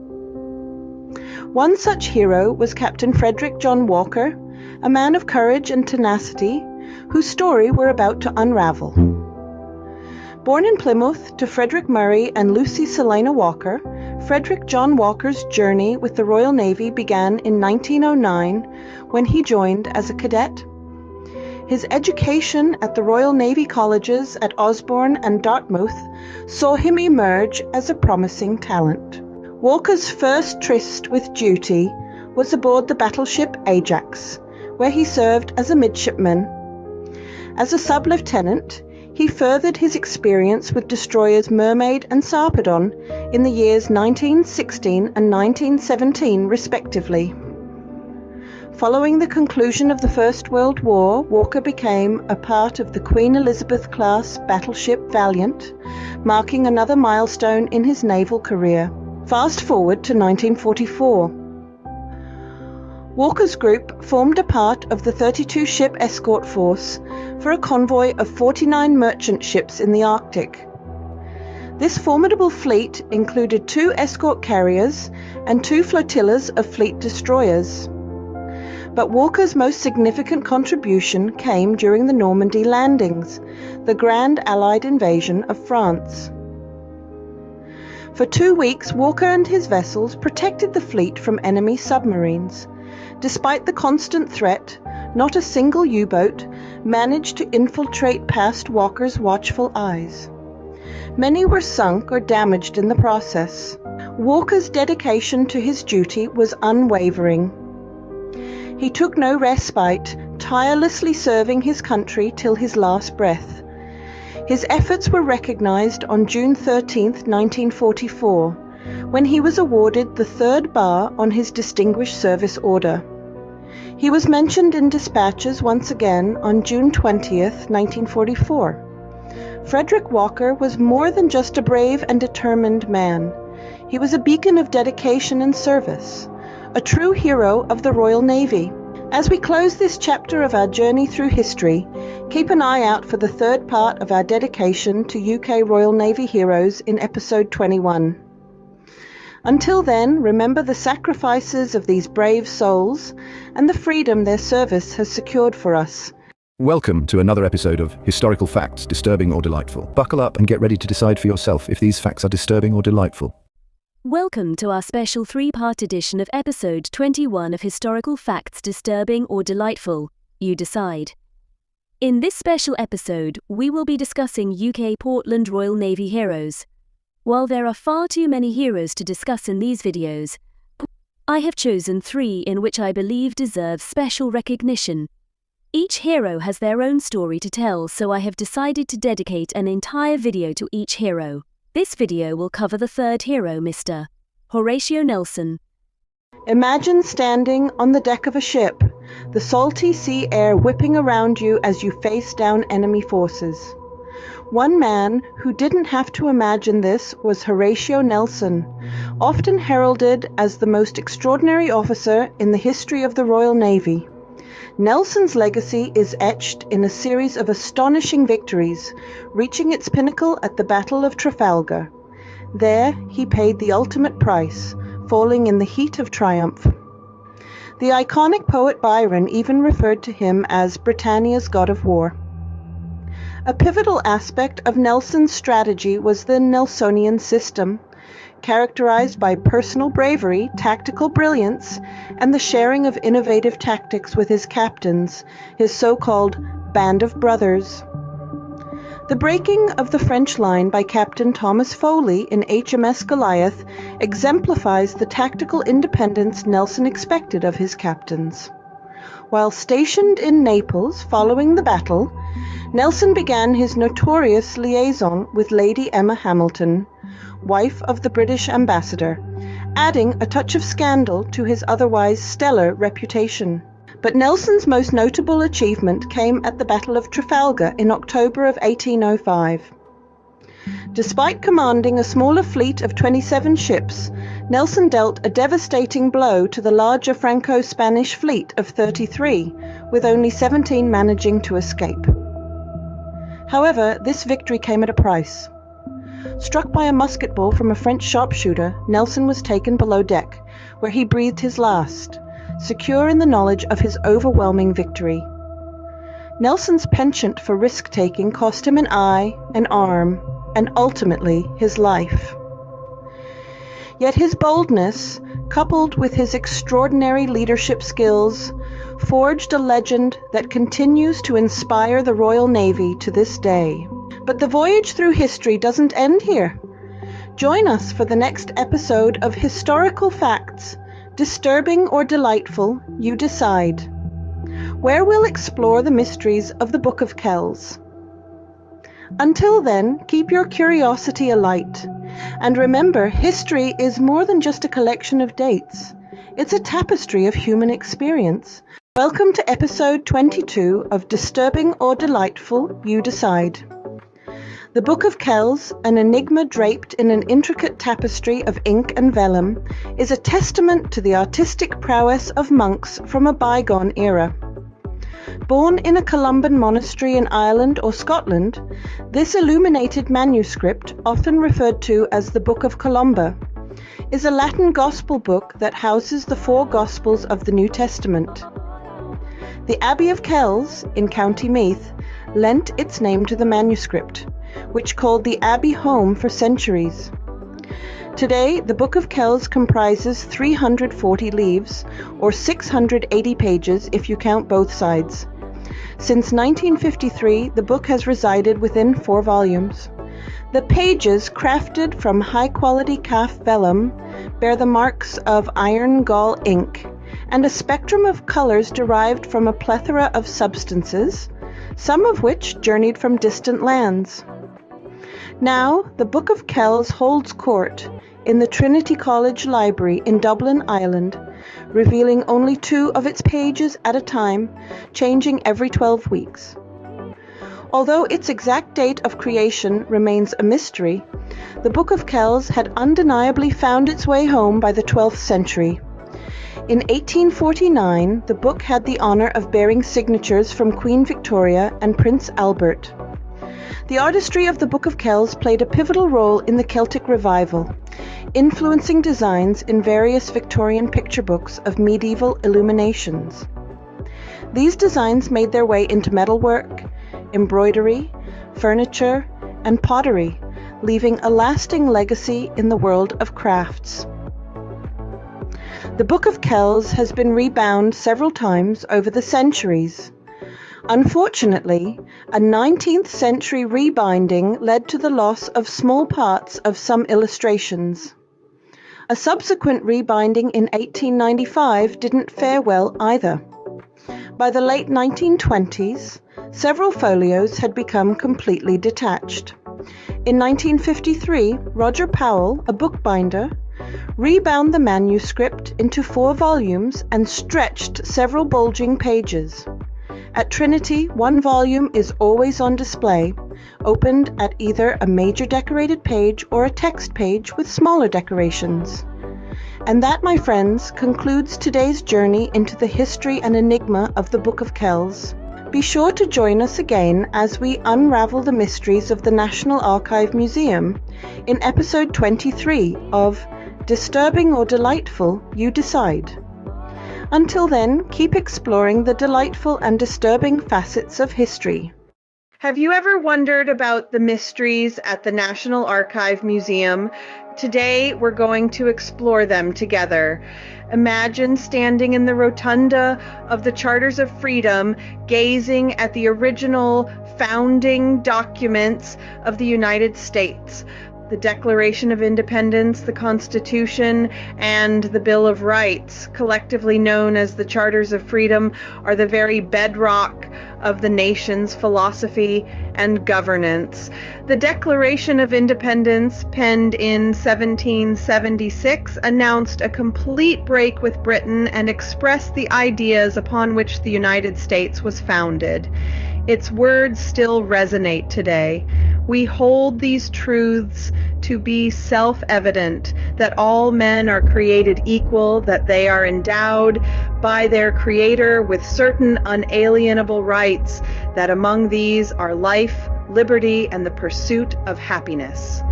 One such hero was Captain Frederick John Walker, a man of courage and tenacity, whose story we're about to unravel. Born in Plymouth to Frederick Murray and Lucy Selina Walker, Frederick John Walker's journey with the Royal Navy began in 1909 when he joined as a cadet. His education at the Royal Navy colleges at Osborne and Dartmouth saw him emerge as a promising talent. Walker's first tryst with duty was aboard the battleship Ajax, where he served as a midshipman. As a sub-lieutenant, he furthered his experience with destroyers Mermaid and Sarpedon in the years 1916 and 1917 respectively. Following the conclusion of the First World War, Walker became a part of the Queen Elizabeth-class battleship Valiant, marking another milestone in his naval career. Fast forward to 1944. Walker's group formed a part of the 32-ship escort force for a convoy of 49 merchant ships in the Arctic. This formidable fleet included 2 escort carriers and 2 flotillas of fleet destroyers. But Walker's most significant contribution came during the Normandy landings, the Grand Allied invasion of France. For 2 weeks, Walker and his vessels protected the fleet from enemy submarines. Despite the constant threat, not a single U-boat managed to infiltrate past Walker's watchful eyes. Many were sunk or damaged in the process. Walker's dedication to his duty was unwavering. He took no respite, tirelessly serving his country till his last breath. His efforts were recognized on June 13, 1944, when he was awarded the 3rd bar on his Distinguished Service Order. He was mentioned in dispatches once again on June 20, 1944. Frederick Walker was more than just a brave and determined man. He was a beacon of dedication and service, a true hero of the Royal Navy. As we close this chapter of our journey through history, keep an eye out for the 3rd part of our dedication to UK Royal Navy heroes in episode 21. Until then, remember the sacrifices of these brave souls and the freedom their service has secured for us. Welcome to another episode of Historical Facts, Disturbing or Delightful. Buckle up and get ready to decide for yourself if these facts are disturbing or delightful. Welcome to our special 3-part edition of episode 21 of Historical Facts, Disturbing or Delightful. You decide. In this special episode, we will be discussing UK Portland Royal Navy heroes. While there are far too many heroes to discuss in these videos, I have chosen 3 in which I believe deserve special recognition. Each hero has their own story to tell, so I have decided to dedicate an entire video to each hero. This video will cover the 3rd hero, Mr. Horatio Nelson. Imagine standing on the deck of a ship, the salty sea air whipping around you as you face down enemy forces. One man who didn't have to imagine this was Horatio Nelson, often heralded as the most extraordinary officer in the history of the Royal Navy. Nelson's legacy is etched in a series of astonishing victories, reaching its pinnacle at the Battle of Trafalgar. There, he paid the ultimate price, falling in the heat of triumph. The iconic poet Byron even referred to him as Britannia's God of War. A pivotal aspect of Nelson's strategy was the Nelsonian system, characterized by personal bravery, tactical brilliance, and the sharing of innovative tactics with his captains, his so-called Band of Brothers. The breaking of the French line by Captain Thomas Foley in HMS Goliath exemplifies the tactical independence Nelson expected of his captains. While stationed in Naples following the battle, Nelson began his notorious liaison with Lady Emma Hamilton, wife of the British ambassador, adding a touch of scandal to his otherwise stellar reputation. But Nelson's most notable achievement came at the Battle of Trafalgar in October of 1805. Despite commanding a smaller fleet of 27 ships, Nelson dealt a devastating blow to the larger Franco-Spanish fleet of 33, with only 17 managing to escape. However, this victory came at a price. Struck by a musket ball from a French sharpshooter, Nelson was taken below deck, where he breathed his last, secure in the knowledge of his overwhelming victory. Nelson's penchant for risk-taking cost him an eye, an arm, and ultimately his life. Yet his boldness, coupled with his extraordinary leadership skills, forged a legend that continues to inspire the Royal Navy to this day. But the voyage through history doesn't end here. Join us for the next episode of Historical Facts, Disturbing or Delightful, You Decide, where we'll explore the mysteries of the Book of Kells. Until then, keep your curiosity alight, and remember, history is more than just a collection of dates. It's a tapestry of human experience. Welcome to episode 22 of Disturbing or Delightful, You Decide. The Book of Kells, an enigma draped in an intricate tapestry of ink and vellum, is a testament to the artistic prowess of monks from a bygone era. Born in a Columban monastery in Ireland or Scotland, this illuminated manuscript, often referred to as the Book of Columba, is a Latin gospel book that houses the 4 Gospels of the New Testament. The Abbey of Kells, in County Meath, lent its name to the manuscript, which called the abbey home for centuries. Today, the Book of Kells comprises 340 leaves, or 680 pages if you count both sides. Since 1953, the book has resided within 4 volumes. The pages, crafted from high-quality calf vellum, bear the marks of iron gall ink, and a spectrum of colors derived from a plethora of substances, some of which journeyed from distant lands. Now, the Book of Kells holds court in the Trinity College Library in Dublin, Ireland, revealing only 2 of its pages at a time, changing every 12 weeks. Although its exact date of creation remains a mystery, the Book of Kells had undeniably found its way home by the 12th century. In 1849, the book had the honor of bearing signatures from Queen Victoria and Prince Albert. The artistry of the Book of Kells played a pivotal role in the Celtic Revival, influencing designs in various Victorian picture books of medieval illuminations. These designs made their way into metalwork, embroidery, furniture, and pottery, leaving a lasting legacy in the world of crafts. The Book of Kells has been rebound several times over the centuries. Unfortunately, a 19th century rebinding led to the loss of small parts of some illustrations. A subsequent rebinding in 1895 didn't fare well either. By the late 1920s, several folios had become completely detached. In 1953, Roger Powell, a bookbinder, rebound the manuscript into 4 volumes and stretched several bulging pages. At Trinity, 1 volume is always on display, opened at either a major decorated page or a text page with smaller decorations. And that, my friends, concludes today's journey into the history and enigma of the Book of Kells. Be sure to join us again as we unravel the mysteries of the National Archive Museum in episode 23 of Disturbing or Delightful, You Decide. Until then, keep exploring the delightful and disturbing facets of history. Have you ever wondered about the mysteries at the National Archive Museum? Today, we're going to explore them together. Imagine standing in the rotunda of the Charters of Freedom, gazing at the original founding documents of the United States. The Declaration of Independence, the Constitution, and the Bill of Rights, collectively known as the Charters of Freedom, are the very bedrock of the nation's philosophy and governance. The Declaration of Independence, penned in 1776, announced a complete break with Britain and expressed the ideas upon which the United States was founded. Its words still resonate today. We hold these truths to be self-evident, that all men are created equal, that they are endowed by their Creator with certain unalienable rights, that among these are life, liberty, and the pursuit of happiness.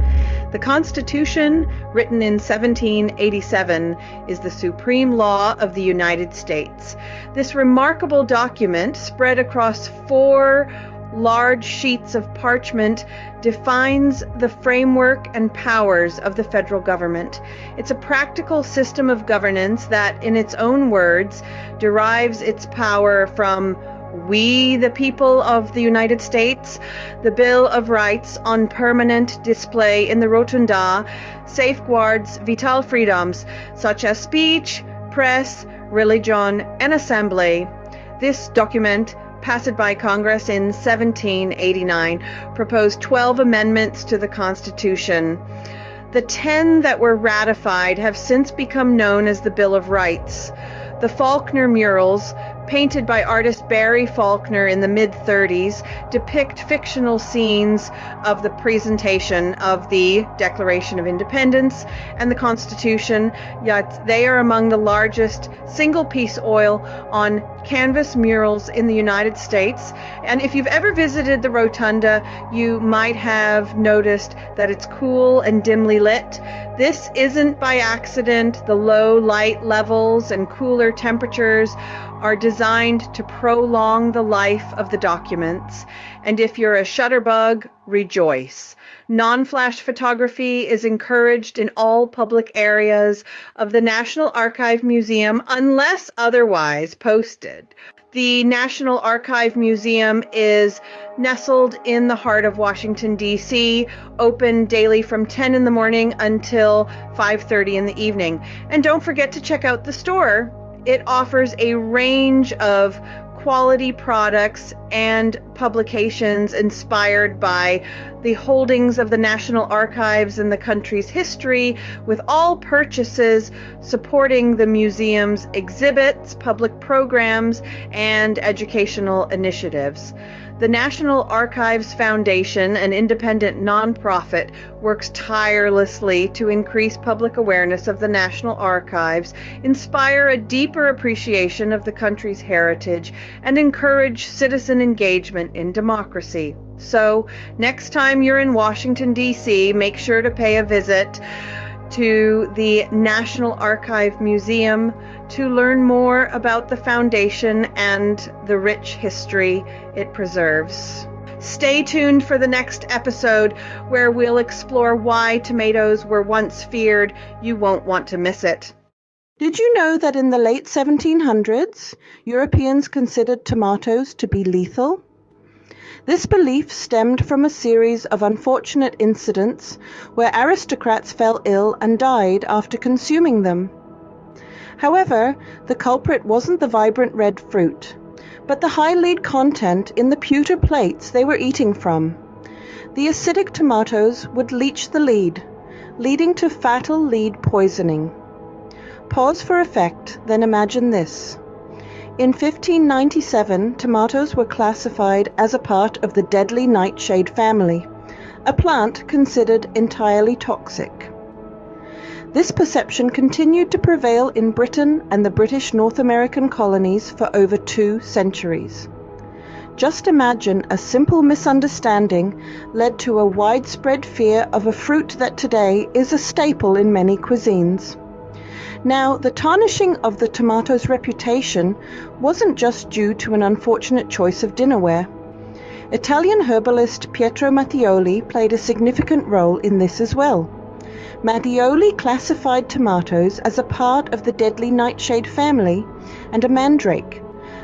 The Constitution, written in 1787, is the supreme law of the United States. This remarkable document, spread across 4 large sheets of parchment, defines the framework and powers of the federal government. It's a practical system of governance that, in its own words, derives its power from we, the people of the United States. The Bill of Rights, on permanent display in the Rotunda, safeguards vital freedoms such as speech, press, religion, and assembly. This document, passed by Congress in 1789, proposed 12 amendments to the Constitution. The 10 that were ratified have since become known as the Bill of Rights. The Faulkner murals, painted by artist Barry Faulkner in the mid-30s, depict fictional scenes of the presentation of the Declaration of Independence and the Constitution, yet they are among the largest single-piece oil on canvas murals in the United States. And if you've ever visited the Rotunda, you might have noticed that it's cool and dimly lit. This isn't by accident. The low light levels and cooler temperatures are designed to prolong the life of the documents, and if you're a shutterbug, rejoice. Non-flash photography is encouraged in all public areas of the National Archive Museum unless otherwise posted. The National Archive Museum is nestled in the heart of Washington, D.C., open daily from 10 in the morning until 5:30 in the evening. And don't forget to check out the store. It offers a range of quality products and publications inspired by the holdings of the National Archives and the country's history, with all purchases supporting the museum's exhibits, public programs, and educational initiatives. The National Archives Foundation, an independent nonprofit, works tirelessly to increase public awareness of the National Archives, inspire a deeper appreciation of the country's heritage, and encourage citizen engagement in democracy. So, next time you're in Washington, D.C., make sure to pay a visit to the National Archive Museum to learn more about the foundation and the rich history it preserves. Stay tuned for the next episode where we'll explore why tomatoes were once feared. You won't want to miss it. Did you know that in the late 1700s, Europeans considered tomatoes to be lethal? This belief stemmed from a series of unfortunate incidents where aristocrats fell ill and died after consuming them. However, the culprit wasn't the vibrant red fruit, but the high lead content in the pewter plates they were eating from. The acidic tomatoes would leach the lead, leading to fatal lead poisoning. Pause for effect, then imagine this. In 1597, tomatoes were classified as a part of the deadly nightshade family, a plant considered entirely toxic. This perception continued to prevail in Britain and the British North American colonies for over 2 centuries. Just imagine a simple misunderstanding led to a widespread fear of a fruit that today is a staple in many cuisines. Now, the tarnishing of the tomato's reputation wasn't just due to an unfortunate choice of dinnerware. Italian herbalist Pietro Mattioli played a significant role in this as well. Mattioli classified tomatoes as a part of the deadly nightshade family and a mandrake,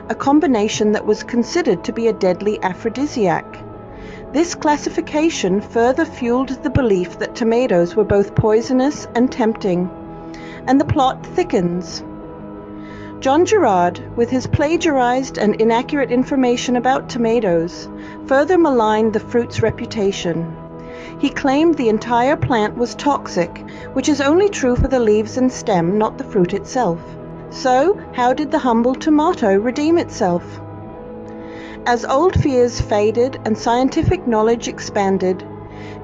a combination that was considered to be a deadly aphrodisiac. This classification further fueled the belief that tomatoes were both poisonous and tempting, and the plot thickens. John Gerard, with his plagiarized and inaccurate information about tomatoes, further maligned the fruit's reputation. He claimed the entire plant was toxic, which is only true for the leaves and stem, not the fruit itself. So, how did the humble tomato redeem itself? As old fears faded and scientific knowledge expanded,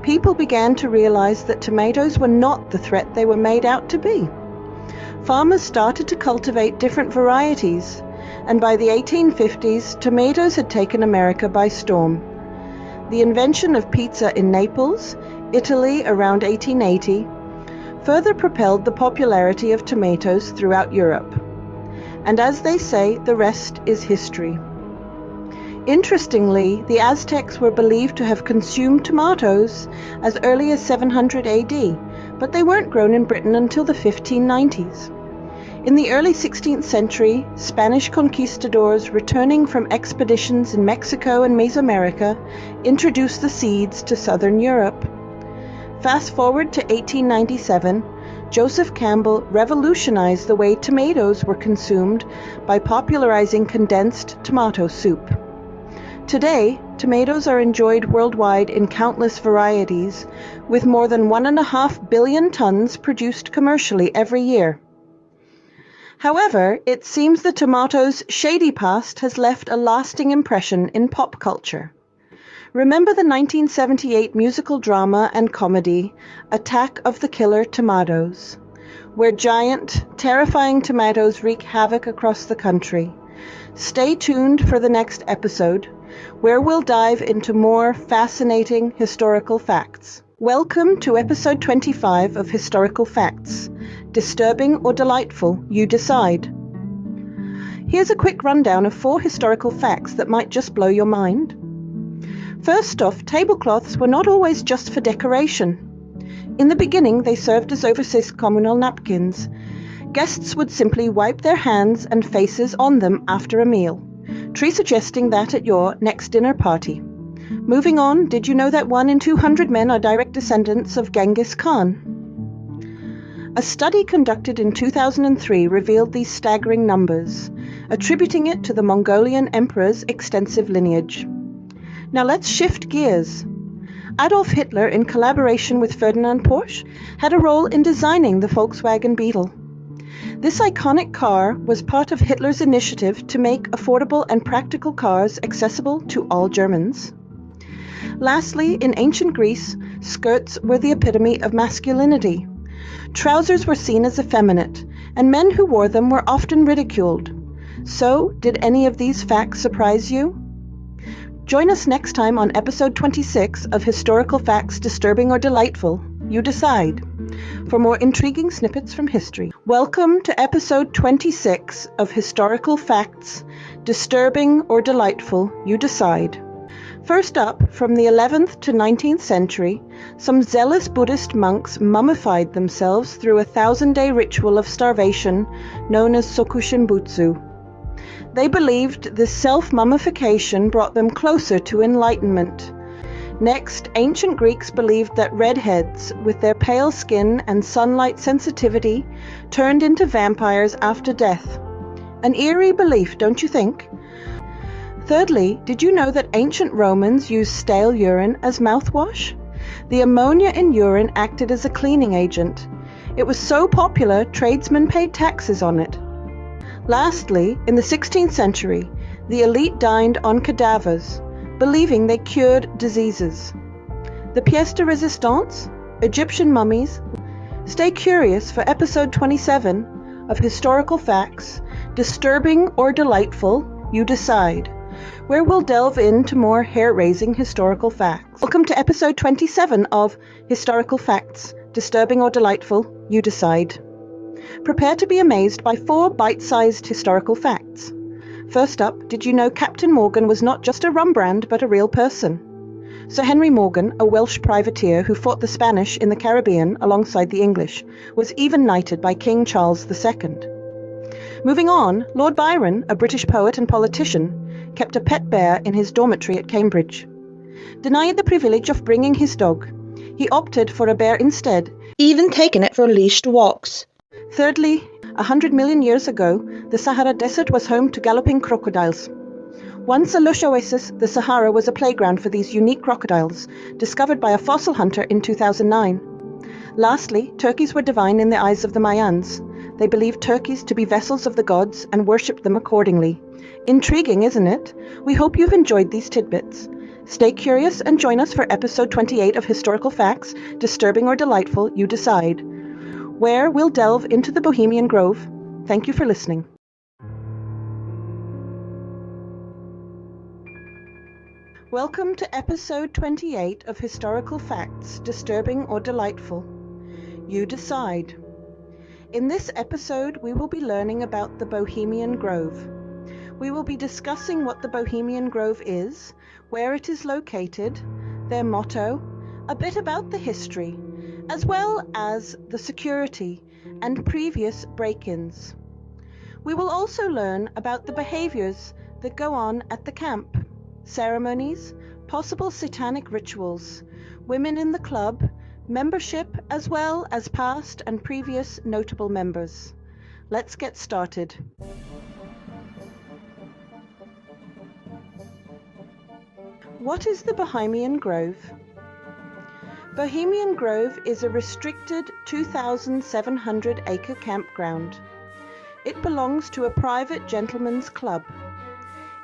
people began to realize that tomatoes were not the threat they were made out to be. Farmers started to cultivate different varieties, and by the 1850s, tomatoes had taken America by storm. The invention of pizza in Naples, Italy around 1880, further propelled the popularity of tomatoes throughout Europe. And as they say, the rest is history. Interestingly, the Aztecs were believed to have consumed tomatoes as early as 700 AD, but they weren't grown in Britain until the 1590s. In the early 16th century, Spanish conquistadors returning from expeditions in Mexico and Mesoamerica introduced the seeds to southern Europe. Fast forward to 1897, Joseph Campbell revolutionized the way tomatoes were consumed by popularizing condensed tomato soup. Today, tomatoes are enjoyed worldwide in countless varieties, with more than 1.5 billion tons produced commercially every year. However, it seems the tomato's shady past has left a lasting impression in pop culture. Remember the 1978 musical drama and comedy, Attack of the Killer Tomatoes, where giant, terrifying tomatoes wreak havoc across the country. Stay tuned for the next episode, where we'll dive into more fascinating historical facts. Welcome to episode 25 of Historical Facts. Disturbing or delightful, you decide. Here's a quick rundown of 4 historical facts that might just blow your mind. First off, tablecloths were not always just for decoration. In the beginning, they served as overseas communal napkins. Guests would simply wipe their hands and faces on them after a meal. Tree suggesting that at your next dinner party. Moving on, did you know that 1 in 200 men are direct descendants of Genghis Khan? A study conducted in 2003 revealed these staggering numbers, attributing it to the Mongolian emperor's extensive lineage. Now let's shift gears. Adolf Hitler, in collaboration with Ferdinand Porsche, had a role in designing the Volkswagen Beetle. This iconic car was part of Hitler's initiative to make affordable and practical cars accessible to all Germans. Lastly, in ancient Greece, skirts were the epitome of masculinity. Trousers were seen as effeminate, and men who wore them were often ridiculed. So, did any of these facts surprise you? Join us next time on episode 26 of Historical Facts Disturbing or Delightful. You decide. For more intriguing snippets from history. Welcome to episode 26 of Historical Facts Disturbing or Delightful. You decide. First up, from the 11th to 19th century, some zealous Buddhist monks mummified themselves through a 1,000-day ritual of starvation known as Sokushinbutsu. They believed this self-mummification brought them closer to enlightenment. Next, ancient Greeks believed that redheads, with their pale skin and sunlight sensitivity, turned into vampires after death. An eerie belief, don't you think? Thirdly, did you know that ancient Romans used stale urine as mouthwash? The ammonia in urine acted as a cleaning agent. It was so popular, tradesmen paid taxes on it. Lastly, in the 16th century, the elite dined on cadavers, believing they cured diseases. The pièce de résistance? Egyptian mummies? Stay curious for episode 27 of Historical Facts, Disturbing or Delightful, You Decide, where we'll delve into more hair-raising historical facts. Welcome to episode 27 of Historical Facts, Disturbing or Delightful, You Decide. Prepare to be amazed by 4 bite-sized historical facts. First up, did you know Captain Morgan was not just a rum brand, but a real person? Sir Henry Morgan, a Welsh privateer who fought the Spanish in the Caribbean alongside the English, was even knighted by King Charles II. Moving on, Lord Byron, a British poet and politician, kept a pet bear in his dormitory at Cambridge. Denied the privilege of bringing his dog, he opted for a bear instead, even taking it for leashed walks. Thirdly, 100 million years ago, the Sahara Desert was home to galloping crocodiles. Once a lush oasis, the Sahara was a playground for these unique crocodiles, discovered by a fossil hunter in 2009. Lastly, turkeys were divine in the eyes of the Mayans. They believed turkeys to be vessels of the gods and worshipped them accordingly. Intriguing, isn't it? We hope you've enjoyed these tidbits. Stay curious and join us for episode 28 of Historical Facts, Disturbing or Delightful, You Decide, where we'll delve into the Bohemian Grove. Thank you for listening. Welcome to episode 28 of Historical Facts, Disturbing or Delightful. You decide. In this episode, we will be learning about the Bohemian Grove. We will be discussing what the Bohemian Grove is, where it is located, their motto, a bit about the history, as well as the security and previous break-ins. We will also learn about the behaviors that go on at the camp, ceremonies, possible satanic rituals, women in the club, membership, as well as past and previous notable members. Let's get started. What is the Bohemian Grove? Bohemian Grove is a restricted 2,700-acre campground. It belongs to a private gentleman's club.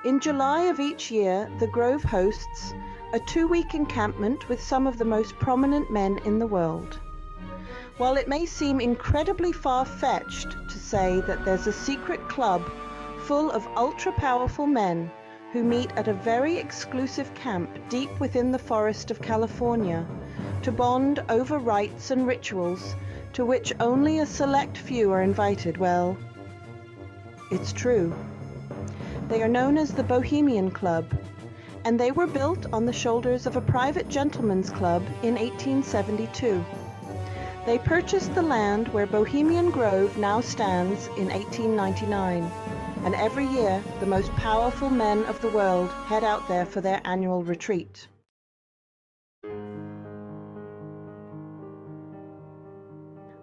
In July of each year, the Grove hosts a 2-week encampment with some of the most prominent men in the world. While it may seem incredibly far-fetched to say that there's a secret club full of ultra-powerful men who meet at a very exclusive camp deep within the forest of California to bond over rites and rituals to which only a select few are invited, well, it's true. They are known as the Bohemian Club, and they were built on the shoulders of a private gentleman's club in 1872. They purchased the land where Bohemian Grove now stands in 1899, and every year the most powerful men of the world head out there for their annual retreat.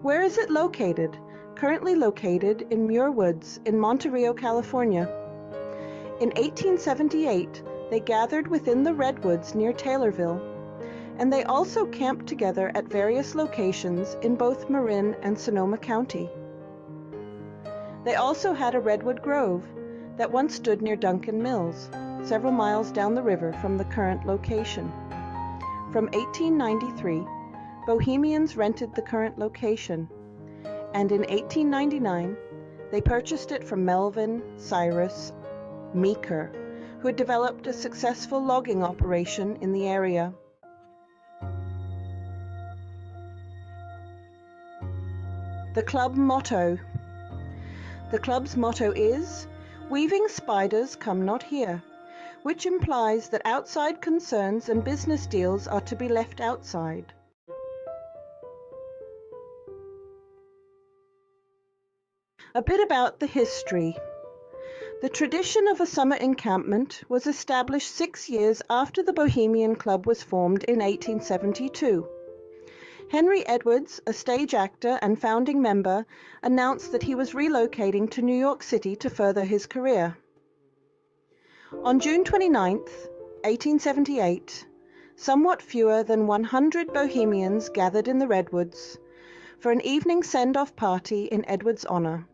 Where is it located? Currently located in Muir Woods in Monterey, California. In 1878, they gathered within the redwoods near Taylorville, and they also camped together at various locations in both Marin and Sonoma County. They also had a redwood grove that once stood near Duncan Mills, several miles down the river from the current location. From 1893, Bohemians rented the current location, and in 1899, they purchased it from Melvin Cyrus Meeker, who had developed a successful logging operation in the area. The club motto. The club's motto is, "Weaving spiders come not here," which implies that outside concerns and business deals are to be left outside. A bit about the history. The tradition of a summer encampment was established 6 years after the Bohemian Club was formed in 1872. Henry Edwards, a stage actor and founding member, announced that he was relocating to New York City to further his career. On June 29, 1878, somewhat fewer than 100 Bohemians gathered in the Redwoods for an evening send-off party in Edwards' honor.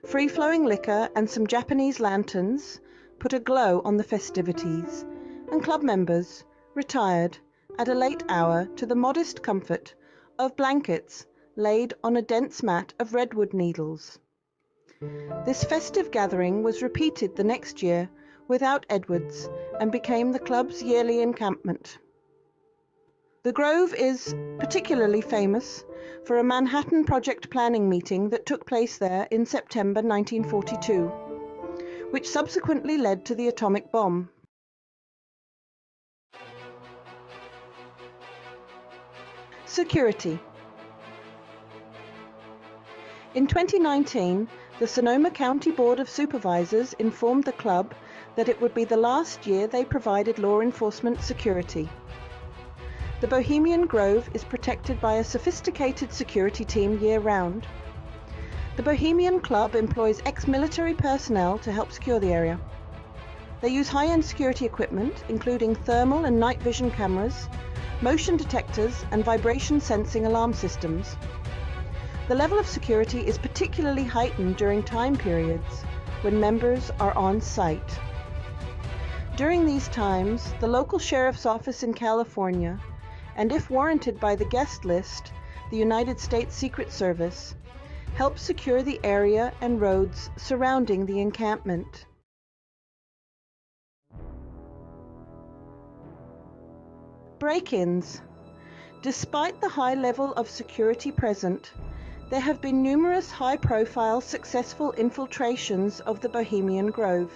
Free-flowing liquor and some Japanese lanterns put a glow on the festivities, and club members retired at a late hour to the modest comfort of blankets laid on a dense mat of redwood needles. This festive gathering was repeated the next year without Edwards and became the club's yearly encampment. The Grove is particularly famous for a Manhattan Project planning meeting that took place there in September 1942, which subsequently led to the atomic bomb. Security. In 2019, the Sonoma County Board of Supervisors informed the club that it would be the last year they provided law enforcement security. The Bohemian Grove is protected by a sophisticated security team year-round. The Bohemian Club employs ex-military personnel to help secure the area. They use high-end security equipment, including thermal and night vision cameras, motion detectors, and vibration sensing alarm systems. The level of security is particularly heightened during time periods when members are on site. During these times, the local sheriff's office in California, and if warranted by the guest list, the United States Secret Service, help secure the area and roads surrounding the encampment. Break-ins. Despite the high level of security present, there have been numerous high-profile successful infiltrations of the Bohemian Grove.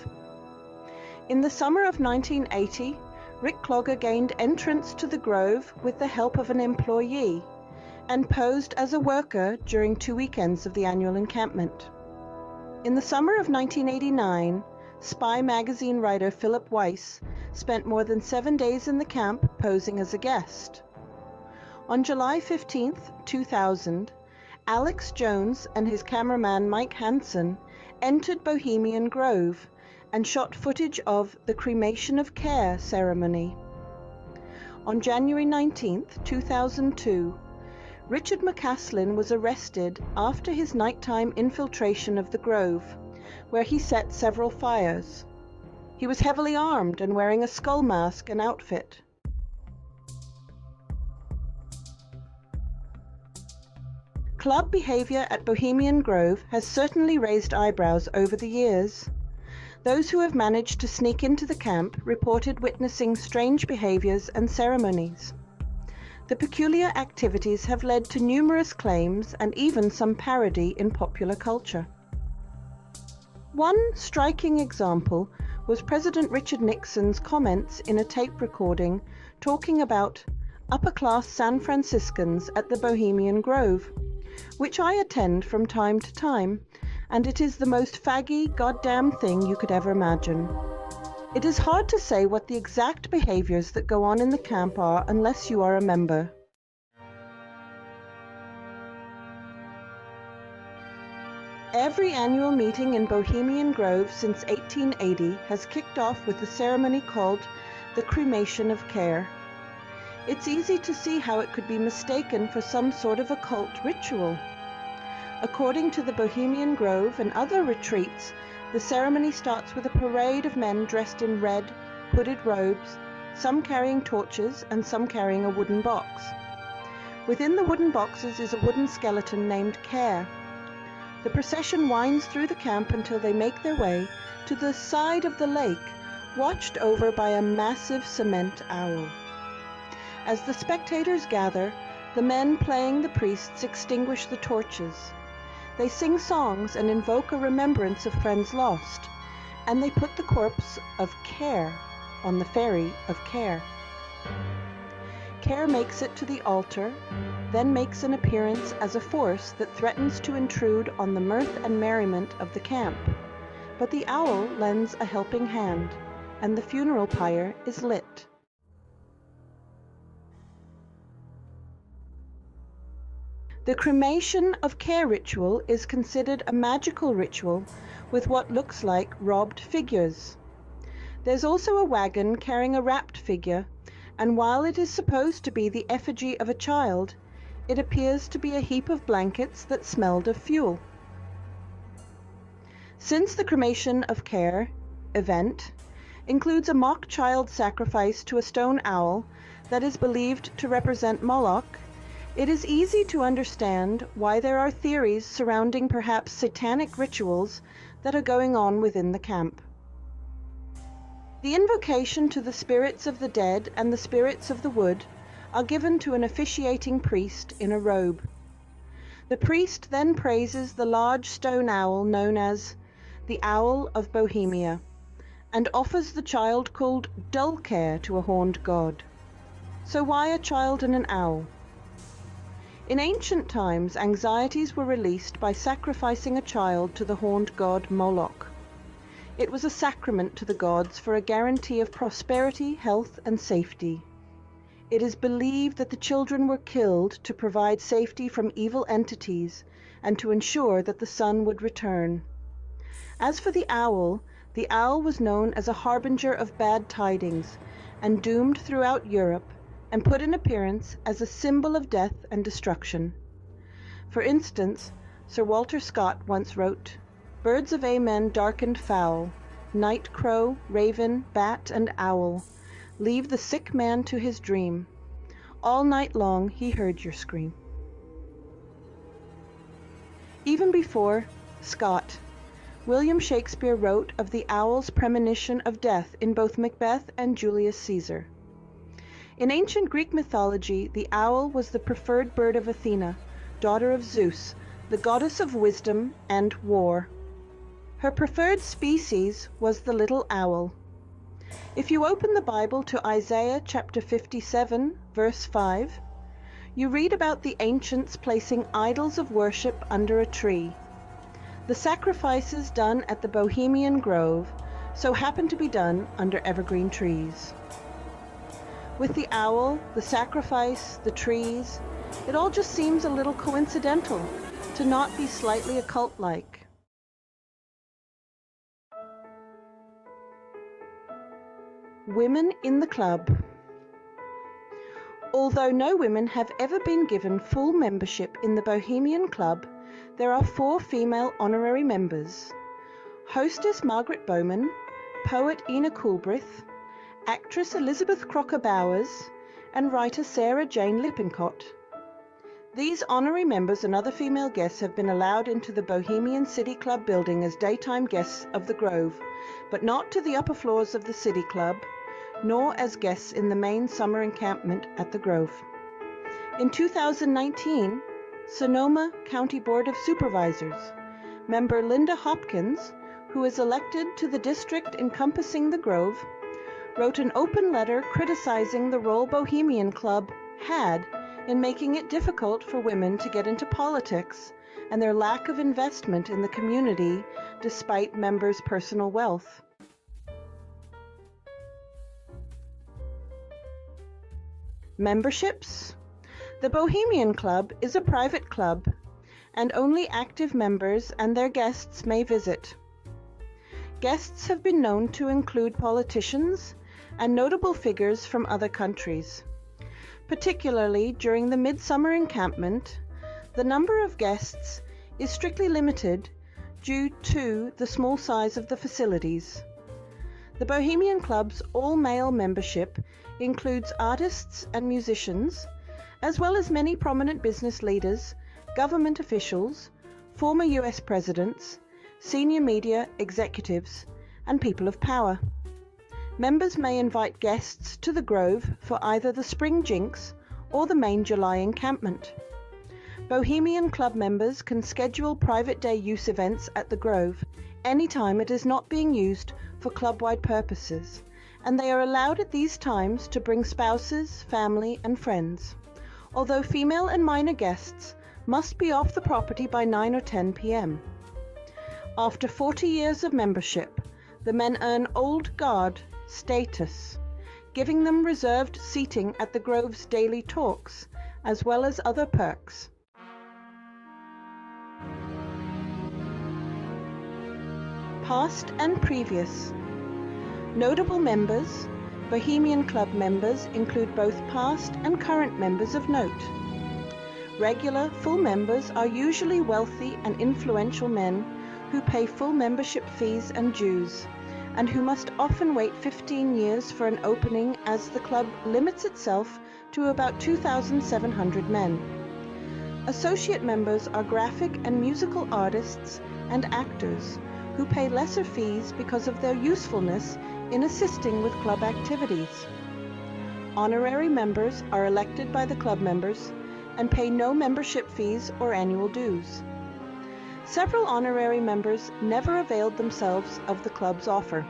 In the summer of 1980, Rick Clogger gained entrance to the Grove with the help of an employee and posed as a worker during 2 weekends of the annual encampment. In the summer of 1989, Spy magazine writer Philip Weiss spent more than 7 days in the camp posing as a guest. On July 15, 2000, Alex Jones and his cameraman Mike Hansen entered Bohemian Grove and shot footage of the Cremation of Care ceremony. On January 19, 2002, Richard McCaslin was arrested after his nighttime infiltration of the Grove, where he set several fires. He was heavily armed and wearing a skull mask and outfit. Club behavior at Bohemian Grove has certainly raised eyebrows over the years. Those who have managed to sneak into the camp reported witnessing strange behaviors and ceremonies. The peculiar activities have led to numerous claims and even some parody in popular culture. One striking example was President Richard Nixon's comments in a tape recording talking about upper-class San Franciscans at the Bohemian Grove, which I attend from time to time, and it is the most faggy goddamn thing you could ever imagine. It is hard to say what the exact behaviors that go on in the camp are unless you are a member. Every annual meeting in Bohemian Grove since 1880 has kicked off with a ceremony called the Cremation of Care. It's easy to see how it could be mistaken for some sort of occult ritual. According to the Bohemian Grove and other retreats, the ceremony starts with a parade of men dressed in red, hooded robes, some carrying torches and some carrying a wooden box. Within the wooden boxes is a wooden skeleton named Care. The procession winds through the camp until they make their way to the side of the lake, watched over by a massive cement owl. As the spectators gather, the men playing the priests extinguish the torches. They sing songs and invoke a remembrance of friends lost, and they put the corpse of Care on the ferry of Care. Care makes it to the altar, then makes an appearance as a force that threatens to intrude on the mirth and merriment of the camp. But the owl lends a helping hand, and the funeral pyre is lit. The Cremation of Care ritual is considered a magical ritual with what looks like robbed figures. There's also a wagon carrying a wrapped figure, and while it is supposed to be the effigy of a child, it appears to be a heap of blankets that smelled of fuel. Since the Cremation of Care event includes a mock child sacrifice to a stone owl that is believed to represent Moloch, it is easy to understand why there are theories surrounding perhaps satanic rituals that are going on within the camp. The invocation to the spirits of the dead and the spirits of the wood are given to an officiating priest in a robe. The priest then praises the large stone owl known as the Owl of Bohemia, and offers the child called Dullcare to a horned god. So why a child and an owl? In ancient times, anxieties were released by sacrificing a child to the horned god Moloch. It was a sacrament to the gods for a guarantee of prosperity, health, and safety. It is believed that the children were killed to provide safety from evil entities and to ensure that the sun would return. As for the owl was known as a harbinger of bad tidings and doomed throughout Europe, and put in appearance as a symbol of death and destruction. For instance, Sir Walter Scott once wrote, "Birds of Amen darkened foul, night crow, raven, bat, and owl, leave the sick man to his dream. All night long he heard your scream." Even before Scott, William Shakespeare wrote of the owl's premonition of death in both Macbeth and Julius Caesar. In ancient Greek mythology, the owl was the preferred bird of Athena, daughter of Zeus, the goddess of wisdom and war. Her preferred species was the little owl. If you open the Bible to Isaiah chapter 57, verse 5, you read about the ancients placing idols of worship under a tree. The sacrifices done at the Bohemian Grove so happened to be done under evergreen trees. With the owl, the sacrifice, the trees, it all just seems a little coincidental to not be slightly occult-like. Women in the club. Although no women have ever been given full membership in the Bohemian Club, there are 4 female honorary members: hostess Margaret Bowman, poet Ina Coolbrith, actress Elizabeth Crocker Bowers, and writer Sarah Jane Lippincott. These honorary members and other female guests have been allowed into the Bohemian City Club building as daytime guests of the Grove, but not to the upper floors of the City Club, nor as guests in the main summer encampment at the Grove. In 2019, Sonoma County Board of Supervisors member Linda Hopkins, who was elected to the district encompassing the Grove, wrote an open letter criticizing the role Bohemian Club had in making it difficult for women to get into politics and their lack of investment in the community despite members' personal wealth. Memberships. The Bohemian Club is a private club, and only active members and their guests may visit. Guests have been known to include politicians and notable figures from other countries. Particularly during the midsummer encampment, the number of guests is strictly limited due to the small size of the facilities. The Bohemian Club's all-male membership includes artists and musicians, as well as many prominent business leaders, government officials, former US presidents, senior media executives, and people of power. Members may invite guests to the Grove for either the Spring Jinks or the main July encampment. Bohemian Club members can schedule private day use events at the Grove anytime it is not being used for club-wide purposes, and they are allowed at these times to bring spouses, family, and friends, although female and minor guests must be off the property by 9 or 10 p.m. After 40 years of membership, the men earn Old Guard status, giving them reserved seating at the Grove's daily talks, as well as other perks. Past and previous. Notable members. Bohemian Club members include both past and current members of note. Regular, full members are usually wealthy and influential men who pay full membership fees and dues, and who must often wait 15 years for an opening as the club limits itself to about 2,700 men. Associate members are graphic and musical artists and actors who pay lesser fees because of their usefulness in assisting with club activities. Honorary members are elected by the club members and pay no membership fees or annual dues. Several honorary members never availed themselves of the club's offer.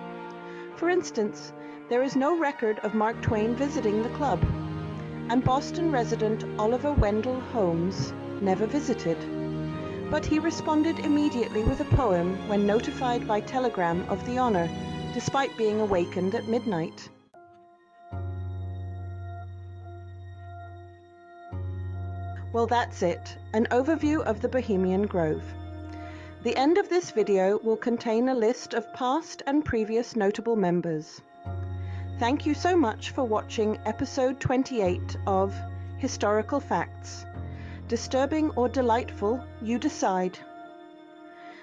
For instance, there is no record of Mark Twain visiting the club, and Boston resident Oliver Wendell Holmes never visited. But he responded immediately with a poem when notified by telegram of the honor, despite being awakened at midnight. Well, that's it, an overview of the Bohemian Grove. The end of this video will contain a list of past and previous notable members. Thank you so much for watching episode 28 of Historical Facts. Disturbing or delightful, you decide.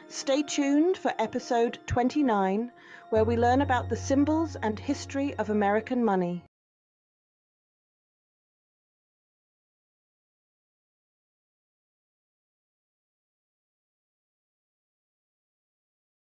Stay tuned for episode 29, where we learn about the symbols and history of American money.